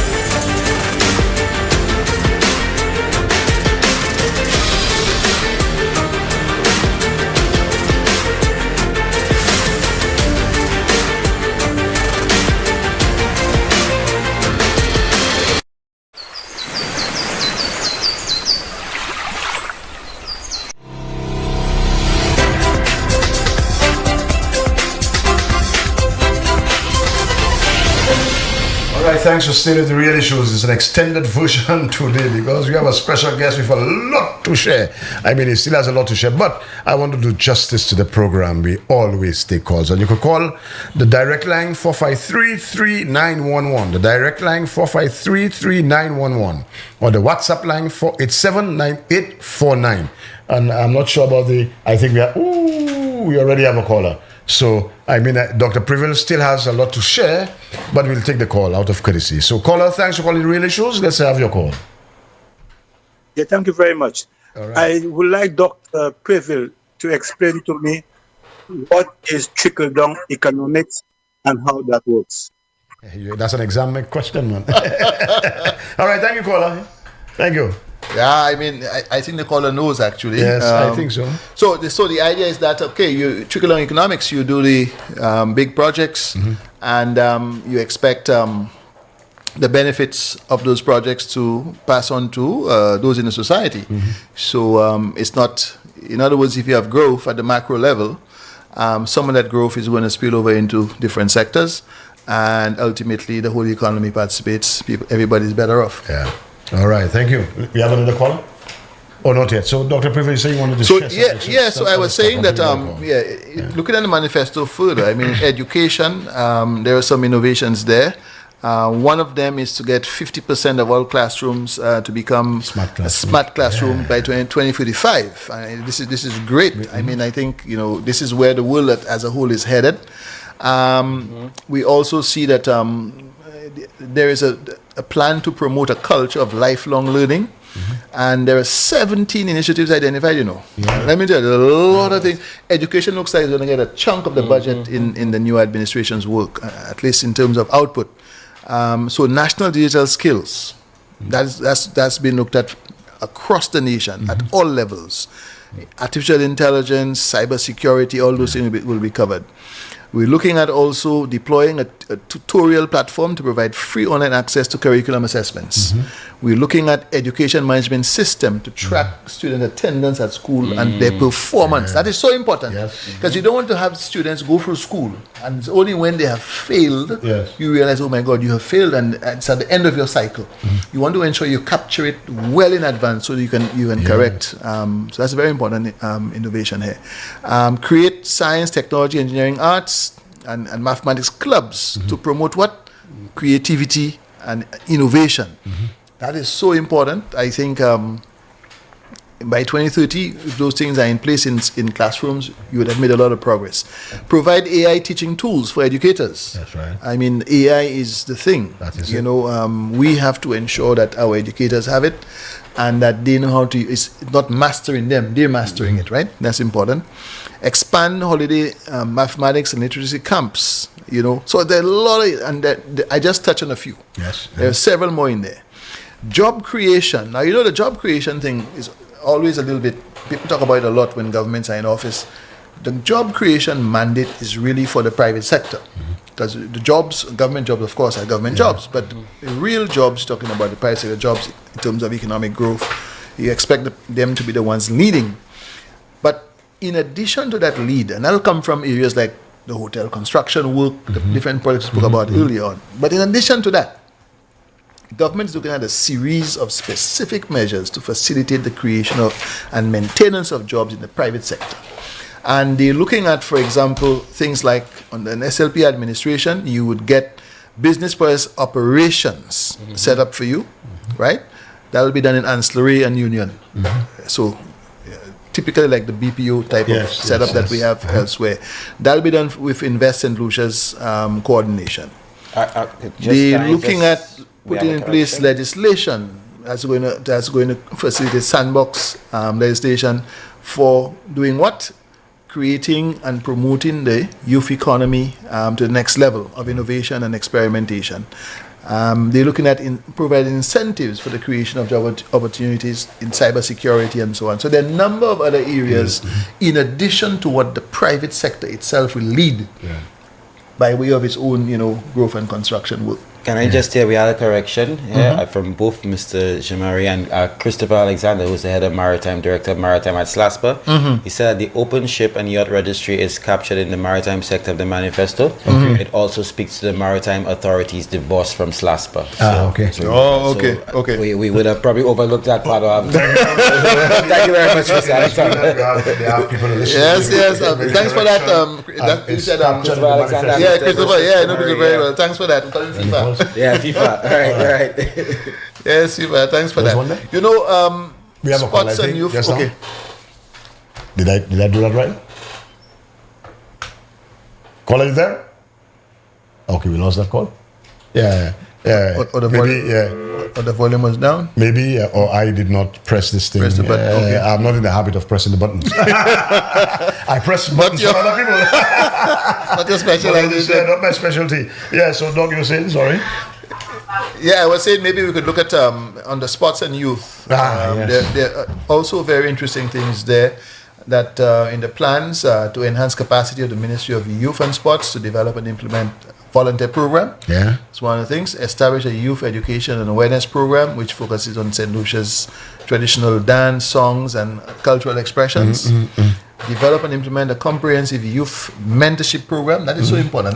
F: All right, thanks for staying with the real issues. It's an extended version today because we have a special guest with a lot to share. I mean, he still has a lot to share, but I want to do justice to the program. We always take calls, and you can call the direct line 453-3911, the direct line 453-3911, or the WhatsApp line 487-9849. And I'm not sure about I think we already have a caller. So, I mean, Dr. Priville still has a lot to share, but we'll take the call out of courtesy. So, caller, thanks for calling Real Issues. Let's have your call.
L: Yeah, thank you very much.
F: All right.
L: I would like Dr. Priville to explain to me what is trickle-down economics and how that works.
F: That's an exam question, man. All right, thank you, caller. Thank you.
E: Yeah, I mean, I think the caller knows actually.
F: Yes, I think so.
E: So the idea is that, okay, you trickle down economics, you do the big projects, and you expect the benefits of those projects to pass on to those in the society. So it's not, in other words, if you have growth at the macro level, some of that growth is going to spill over into different sectors, and ultimately the whole economy participates. Everybody's better off.
F: Yeah. All right, thank you. We have another caller? Oh, not yet. So, Dr. Priville, you say you wanted to share something.
E: So I was saying that, looking at the manifesto further, I mean, education, there are some innovations there. One of them is to get 50% of all classrooms to become a smart classroom by 2035. This is great. I mean, I think, this is where the world as a whole is headed. We also see that there is a plan to promote a culture of lifelong learning. And there are 17 initiatives identified, Let me tell you, there's a lot of things. Education looks like it's going to get a chunk of the budget in the new administration's work, at least in terms of output. So national digital skills, that's been looked at across the nation at all levels. Artificial intelligence, cyber security, all those things will be covered. We're looking at also deploying a tutorial platform to provide free online access to curriculum assessments. We're looking at education management system to track student attendance at school and their performance. That is so important because you don't want to have students go through school and it's only when they have failed you realize, oh my God, you have failed, and it's at the end of your cycle. You want to ensure you capture it well in advance so you can correct. So that's a very important innovation here. Create science, technology, engineering, arts, and mathematics clubs to promote what? Creativity and innovation. That is so important. I think by 2030, if those things are in place in classrooms, you would have made a lot of progress. Provide AI teaching tools for educators.
F: That's right.
E: I mean, AI is the thing.
F: That is
E: we have to ensure that our educators have it and that they know how to, it's not mastering them, they're mastering it, right? That's important. Expand holiday mathematics and literacy camps, So there are a lot of, and I just touched on a few.
F: Yes.
E: There are several more in there. Job creation. Now, the job creation thing is always a little bit, people talk about it a lot when governments are in office. The job creation mandate is really for the private sector. Because the jobs, government jobs, of course, are government jobs, but the real jobs, talking about the private sector jobs in terms of economic growth, you expect them to be the ones leading. But in addition to that lead, and that'll come from areas like the hotel construction work, the different projects we spoke about earlier on. But in addition to that, government is looking at a series of specific measures to facilitate the creation of and maintenance of jobs in the private sector. And they're looking at, for example, things like on an SLP administration, you would get business process operations set up for you, right? That will be done in ancillary and union. So typically like the BPO type of setup that we have elsewhere. That will be done with Invest St. Lucia's coordination. They're looking at putting in place legislation that's going to facilitate sandbox legislation for doing what? Creating and promoting the youth economy to the next level of innovation and experimentation. They're looking at providing incentives for the creation of job opportunities in cybersecurity and so on. So there are a number of other areas in addition to what the private sector itself will lead by way of its own, growth and construction work.
B: Can I just say we had a correction from both Mr. Jamari and Christopher Alexander, who's the head of Maritime, Director of Maritime at SLASPA. He said that the open ship and yacht registry is captured in the maritime sector of the manifesto. It also speaks to the maritime authorities divorced from SLASPA.
E: Okay.
B: We would have probably overlooked that part of Thank you very much, Mr. Alexander.
E: Yes. Thanks for that.
B: Christopher Alexander.
E: Yeah, Christopher. Yeah, I know Christopher very well. Thanks for that. FIFA.
B: Yeah, FIFA. All right.
E: Yes, FIFA. Thanks for that.
F: We have
E: sports and youth. Okay.
F: Did I do that right? Caller is there? Okay, we lost that call. Yeah.
E: Or the volume was down.
F: Maybe, or I did not press this thing.
E: Press the button. Okay.
F: I'm not in the habit of pressing the buttons. I press buttons for other people.
E: Not your specialty.
F: Not my specialty. Yeah. So, Doug, you were saying, sorry.
E: Yeah, I was saying maybe we could look at on the sports and youth.
F: Yes.
E: There are also very interesting things there that in the plans to enhance capacity of the Ministry of Youth and Sports to develop and implement volunteer program.
F: Yeah.
E: It's one of the things. Establish a youth education and awareness program which focuses on St. Lucia's traditional dance, songs and cultural expressions. Develop and implement a comprehensive youth mentorship program. That is so important.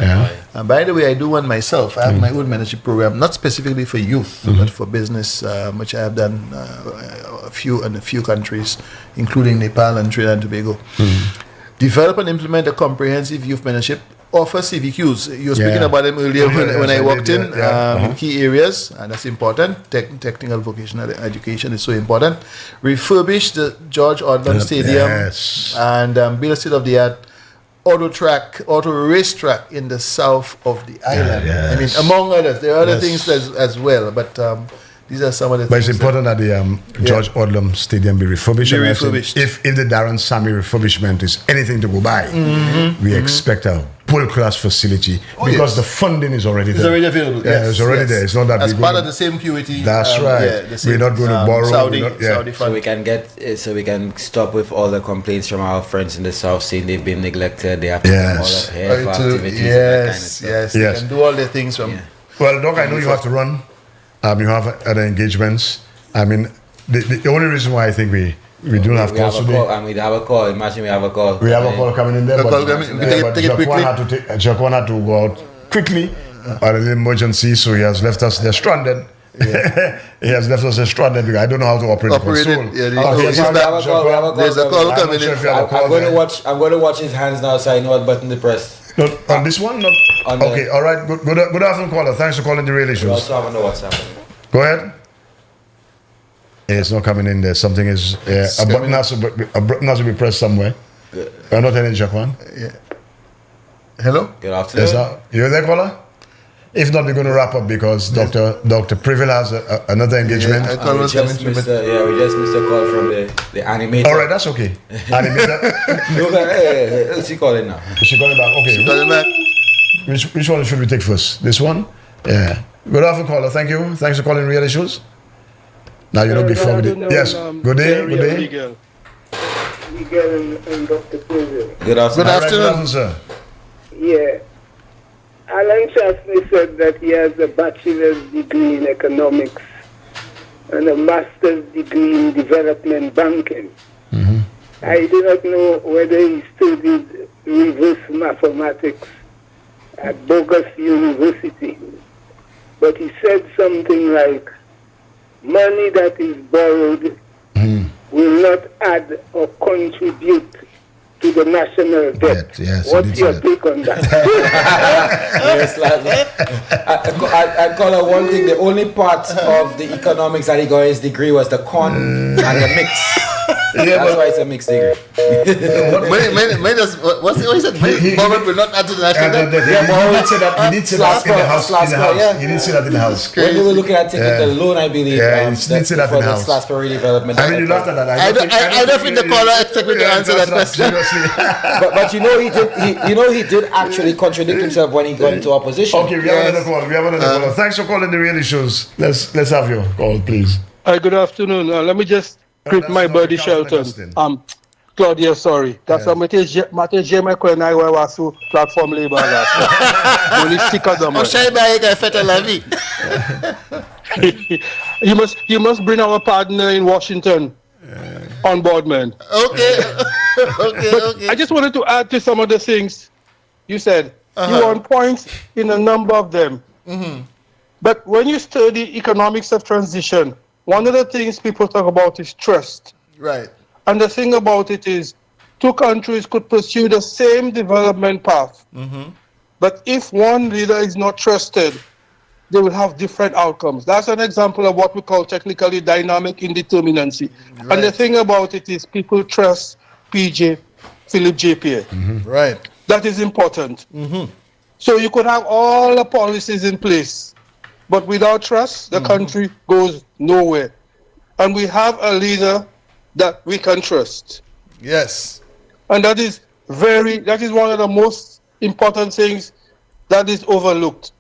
E: And by the way, I do one myself. I have my own mentorship program, not specifically for youth, but for business, which I have done in a few countries, including Nepal and Trinidad and Tobago. Develop and implement a comprehensive youth mentorship. Offer CVQs. You were speaking about them earlier when I walked in. Key areas, and that's important. Technical vocational education is so important. Refurbish the George Odlum Stadium and build a state-of-the-art auto racetrack in the south of the island. I mean, among others, there are other things as well. But These are some of the
F: But it's
E: things.
F: important that the George Odlum Stadium be refurbished.
E: Be
F: And I said,
E: refurbished.
F: if the Darren Sammy refurbishment is anything to go by, we expect a full-class facility because the funding is already there.
E: It's already available.
F: Yeah,
E: yes,
F: it's already
E: yes.
F: there. It's not that
E: as
F: we're
E: part
F: going
E: of the same QET.
F: That's right.
E: the same,
F: We're not going to borrow.
E: Saudi,
F: we're not- yeah.
E: Saudi
B: So
E: fund.
B: we can so we can stop with all the complaints from our friends in the South saying they've been neglected. They have to come all
F: Yes.
B: up here for activities and that kind of
E: Yes,
B: stuff.
E: yes,
F: Yes.
E: They can do all the things from.
B: Yeah.
F: Well, Doc, I know you have to run. You have other engagements. I mean, the only reason why I think we don't have
B: We have
F: calls
B: a
F: today.
B: call. I mean, we have a call. Imagine we have a call.
F: We have a call coming in there,
E: A
F: but,
E: call coming- we take it-
F: but
E: take it quickly.
F: Jacquan had to go out quickly on an emergency, so he has left us there stranded. He has left us there stranded because I don't know how to operate the
E: Operate
F: console.
E: it, yeah, the-
F: Oh,
E: oh,
F: yes,
E: he's
B: We
E: back.
B: have a call. We have a call.
E: There's a call
B: coming.
F: I'm
E: coming
F: not sure
E: in.
F: if you have a call
B: I'm going to
F: there.
B: watch. I'm going to watch his hands now, so I know what button to press.
F: Not on this one? Not,
B: On the-
F: okay, all right. Good afternoon, caller. Thanks for calling the real
B: We
F: issues.
B: also have a WhatsApp.
F: Go ahead. It's not coming in there. Something is a button has to be pressed somewhere. We're not in Jacquan.
E: Hello?
B: Good afternoon.
F: Yes, sir. You there, caller? If not, we're going to wrap up because Dr. Privil has another engagement.
E: Yeah,
B: And we just missed a call from the animator.
F: All right, that's okay. Animator.
B: Look at, hey, who's he calling now?
F: Is she calling back? Okay.
E: Calling back.
F: Which one should we take first? This one? Yeah. Good afternoon, caller. Thank you. Thanks for calling Real Issues. Now, you know, before we did. Yes. Good day. Good day.
M: Miguel and Dr. President.
B: Good afternoon.
F: All right, good afternoon, sir.
M: Yeah. Alan Chastney said that he has a bachelor's degree in economics and a master's degree in development banking. I do not know whether he studied reverse mathematics at Bogus University, but he said something like, money that is borrowed will not add or contribute to the national debt.
F: Yes,
M: What's your take on that?
B: Yes, I call her one thing. The only part of the economics that he got his degree was the con and the mix. That's why it's a mixed degree.
E: What's he said? Government will not add to the national debt.
F: He didn't say that in the house. He didn't say that in the house.
B: When they were looking at taking the loan, I believe,
F: Yeah, he didn't say that in
B: for
F: the
B: the
F: house.
B: Slasbury development.
F: I mean, you laughed at that.
E: I don't think the caller expected me to answer that question.
B: but you know he did actually contradict himself when he got into opposition.
F: Okay, we have another call. Caller. Thanks for calling the Real Issues. Let's have your call, please.
N: Good afternoon. Let me just greet my buddy Shelton. Claudia, sorry. That's Mate J. Michael and I were to platform labor last. Only sticker them. You must bring our partner in Washington on board, man.
E: Okay.
N: Okay. I just wanted to add to some of the things you said. You were on point in a number of them. But when you study economics of transition, one of the things people talk about is trust.
E: Right.
N: And the thing about it is, two countries could pursue the same development path. But if one leader is not trusted, they will have different outcomes. That's an example of what we call technically dynamic indeterminacy.
E: Right.
N: And the thing about it is people trust PJ, Philip JPA.
E: Right.
N: That is important. So you could have all the policies in place, but without trust, the country goes nowhere. And we have a leader that we can trust.
E: Yes.
N: And that is one of the most important things that is overlooked.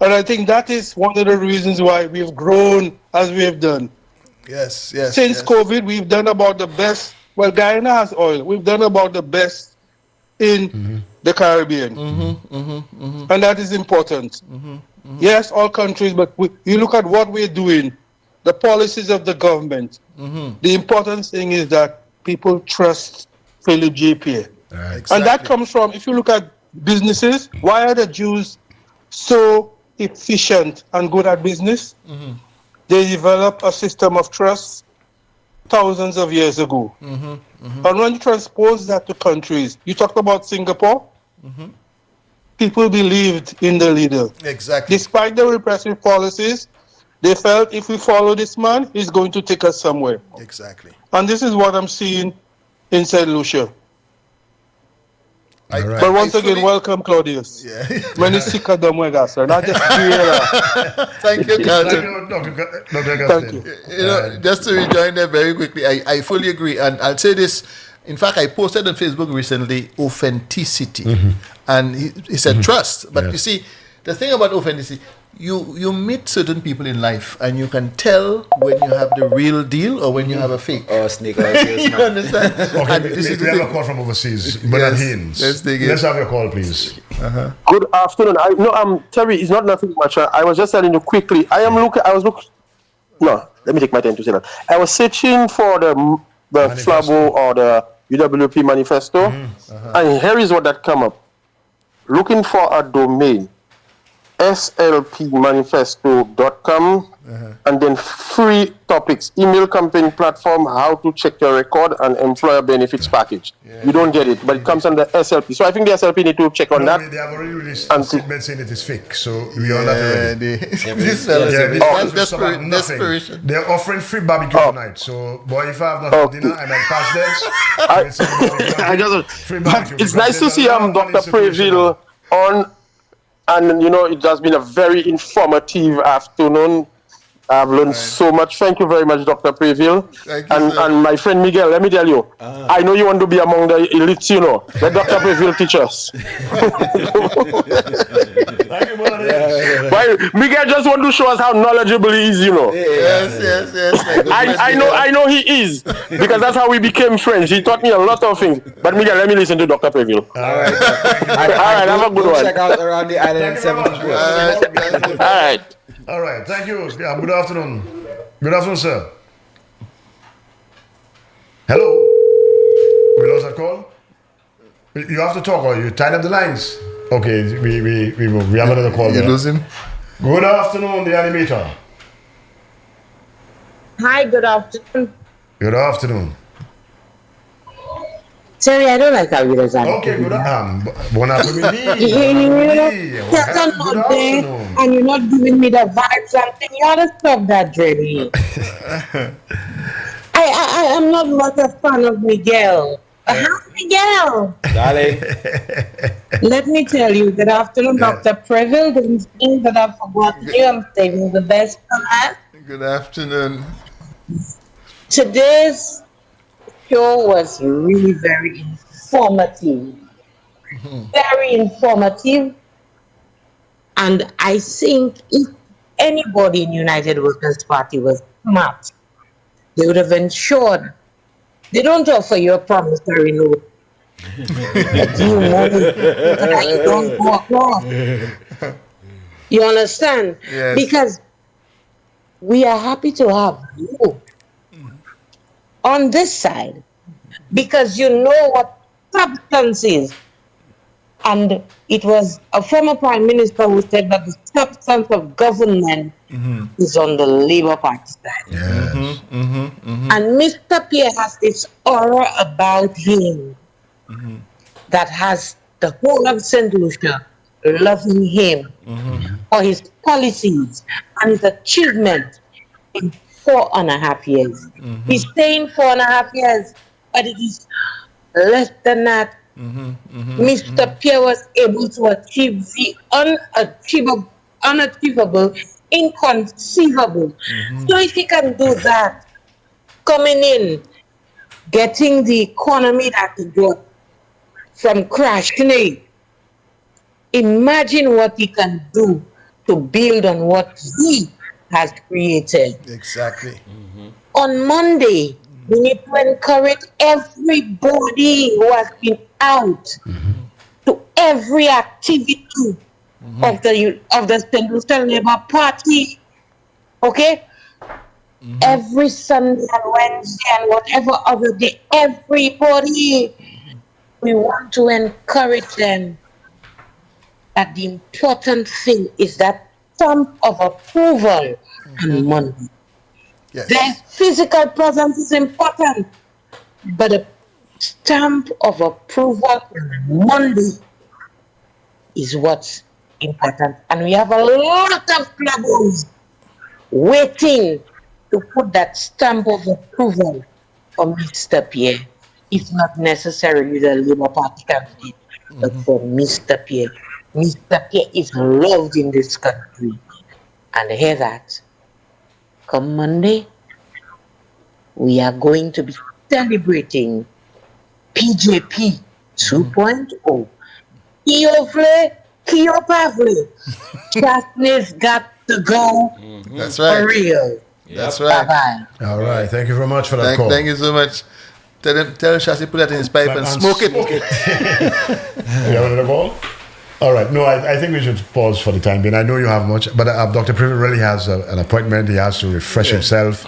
N: And I think that is one of the reasons why we've grown as we have done.
E: Yes.
N: Since COVID, we've done about the best. Well, Guyana has oil. We've done about the best in the Caribbean. And that is important. Yes, all countries, but you look at what we're doing, the policies of the government. The important thing is that people trust Philip JPA.
E: Exactly.
N: And that comes from, if you look at businesses, why are the Jews so efficient and good at business? They developed a system of trust thousands of years ago. And when you transpose that to countries, you talked about Singapore, people believed in the leader.
E: Exactly.
N: Despite the repressive policies, they felt if we follow this man, he's going to take us somewhere.
E: Exactly.
N: And this is what I'm seeing in St. Lucia. But once again, welcome, Claudius.
E: Yeah.
N: When you sick of them, sir, not just
E: Thank you, Carlton.
A: Dr.
N: Thank you.
E: Just to rejoin there very quickly, I fully agree. And I'll say this. In fact, I posted on Facebook recently, authenticity. And he said trust. But you see, the thing about authenticity, you meet certain people in life and you can tell when you have the real deal or when you have a fake.
B: Or a snake or a salesman.
E: You understand?
A: Okay,
E: And this is
A: we
E: the
A: have
E: thing.
A: a call from overseas. Bernard Haynes.
E: Let's
A: have your call, please.
O: Good afternoon. Terry, it's not nothing much. I was just telling you quickly. No, let me take my time to say that. I was searching for the Flabo or the UWP manifesto, and here is what that come up. Looking for a domain, slpmanifesto.com, and then free topics, email campaign platform, how to check your record, and employer benefits package. You don't get it, but it comes under SLP. So I think the SLP need to check on that.
A: They have already released a statement saying it is fake, so we are not already.
E: This fellow desperation.
A: They're offering free barbecue tonight, so boy, if I have not dinner, I might pass there.
O: It's nice to see Dr. Preville on, and it has been a very informative afternoon. I've learned so much. Thank you very much, Dr. Preville. And my friend Miguel, let me tell you, I know you want to be among the elites, Let Dr. Preville teach us. Miguel just want to show us how knowledgeable he is,
E: Yes.
O: I know he is, because that's how we became friends. He taught me a lot of things. But Miguel, let me listen to Dr. Preville.
B: All right.
O: Have a good one.
B: Check out around the island 74.
O: All right.
A: All right, thank you. Yeah, good afternoon. Good afternoon, sir. Hello? We lost that call? You have to talk or you tied up the lines? Okay, we have another call.
E: You lose him?
A: Good afternoon, the animator.
P: Hi, good afternoon.
A: Good afternoon.
P: Terry, I don't like how you resign.
A: Okay, good afternoon. Bon après-midi.
P: You're not there and you're not giving me the vibes and thing. You ought to stop that, Dreddy. I am not much a fan of Miguel. How's Miguel?
B: Darling.
P: Let me tell you, good afternoon, Dr. Preville. Don't think that I've forgotten you. I'm saving the best for last.
E: Good afternoon.
P: Today's show was really very informative. Very informative. And I think if anybody in United Workers' Party was smart, they would have ensured they don't offer you a promissory note. You don't go across. You understand?
E: Yes.
P: Because we are happy to have you on this side, because you know what substance is. And it was a former prime minister who said that the substance of government is on the Labour Party side.
A: Yes.
P: And Mr. Pierre has this aura about him that has the whole of St. Lucia loving him for his policies and his achievement in 4.5 years. He's saying 4.5 years, but it is less than that. Mr. Pierre was able to achieve the unachievable, inconceivable. So if he can do that, coming in, getting the economy that he got from crashing, imagine what he can do to build on what he has created.
E: Exactly.
P: On Monday, we need to encourage everybody who has been out to every activity of the St. Lucia Labour Party. Okay? Every Sunday and Wednesday and whatever other day, everybody, we want to encourage them that the important thing is that stamp of approval on Monday.
E: Yes.
P: Their physical presence is important, but a stamp of approval on Monday is what's important. And we have a lot of clubs waiting to put that stamp of approval for Mr. Pierre, if not necessarily the Labour Party candidate. but for Mr. Pierre. Mr. Pierre is loved in this country. And hear that. Come Monday, we are going to be celebrating PJP 2.0. Kio Pavle. Chastney's got to go.
E: That's right.
P: For real.
E: That's right.
P: Bye-bye.
F: All right. Thank you very much for that call.
E: Thank you so much. Tell Shasi put that in his pipe and smoke it.
F: You have another call? All right. No, I think we should pause for the time being. I know you have much, but Dr. Privil really has an appointment. He has to refresh himself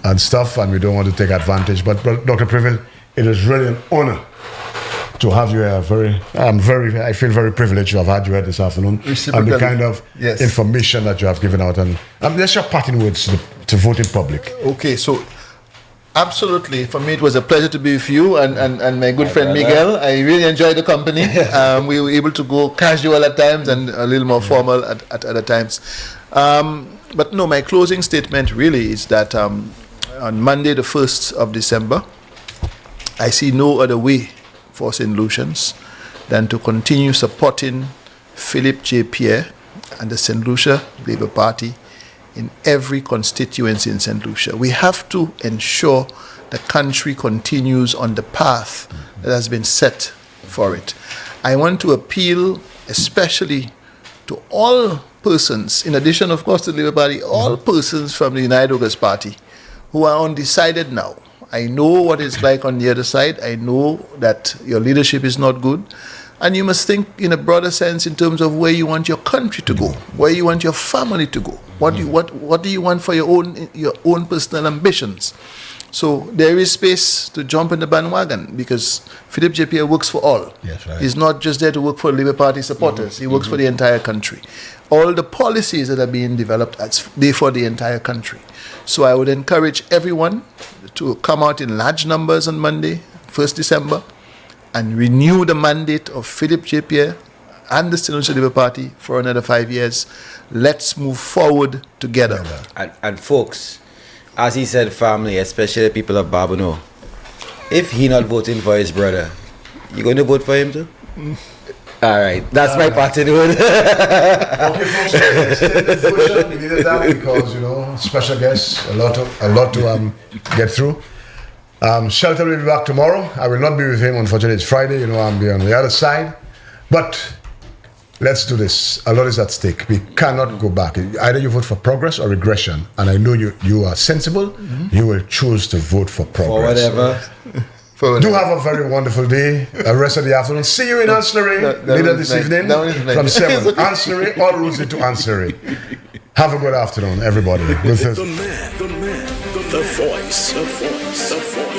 F: and stuff, and we don't want to take advantage. But Dr. Privil, it is really an honor to have you here. I feel very privileged to have had you here this afternoon, and the kind of information that you have given out. And that's your parting words to voting public.
E: Okay, so absolutely, for me it was a pleasure to be with you and my good friend Miguel. I really enjoyed the company. We were able to go casual at times and a little more formal at other times. But no, my closing statement really is that on Monday the 1st of December, I see no other way for St. Lucians than to continue supporting Philip J. Pierre and the St. Lucia Labour Party in every constituency in St. Lucia. We have to ensure the country continues on the path that has been set for it. I want to appeal especially to all persons, in addition of course to the Labour Party, all persons from the United Workers' Party who are undecided now. I know what it's like on the other side. I know that your leadership is not good. And you must think in a broader sense in terms of where you want your country to go, where you want your family to go. What do you want for your own personal ambitions? So there is space to jump in the bandwagon because Philip J. Pierre works for all.
F: Yes, right.
E: He's not just there to work for Labour Party supporters. He works for the entire country. All the policies that are being developed, they're for the entire country. So I would encourage everyone to come out in large numbers on Monday, 1st December, and renew the mandate of Philip J. Pierre and the St. Lucia Labour Party for another 5 years. Let's move forward together.
B: And folks, as he said, family, especially the people of Babonneau, if he not voting for his brother, you going to vote for him too? All right, that's my parting word.
F: Okay, folks, we needed that because special guests, a lot to get through. Shelton will be back tomorrow. I will not be with him. Unfortunately, it's Friday. I'll be on the other side. But let's do this. A lot is at stake. We cannot go back. Either you vote for progress or regression. And I know you are sensible. You will choose to vote for progress.
B: For whatever.
F: Do have a very wonderful day. The rest of the afternoon. See you in Ancillary later this evening from 7. Ancillary, all roads lead to Ancillary. Have a good afternoon, everybody.
D: The man, the voice.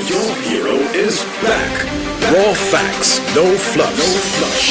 D: Your hero is back. Raw facts, no fluff.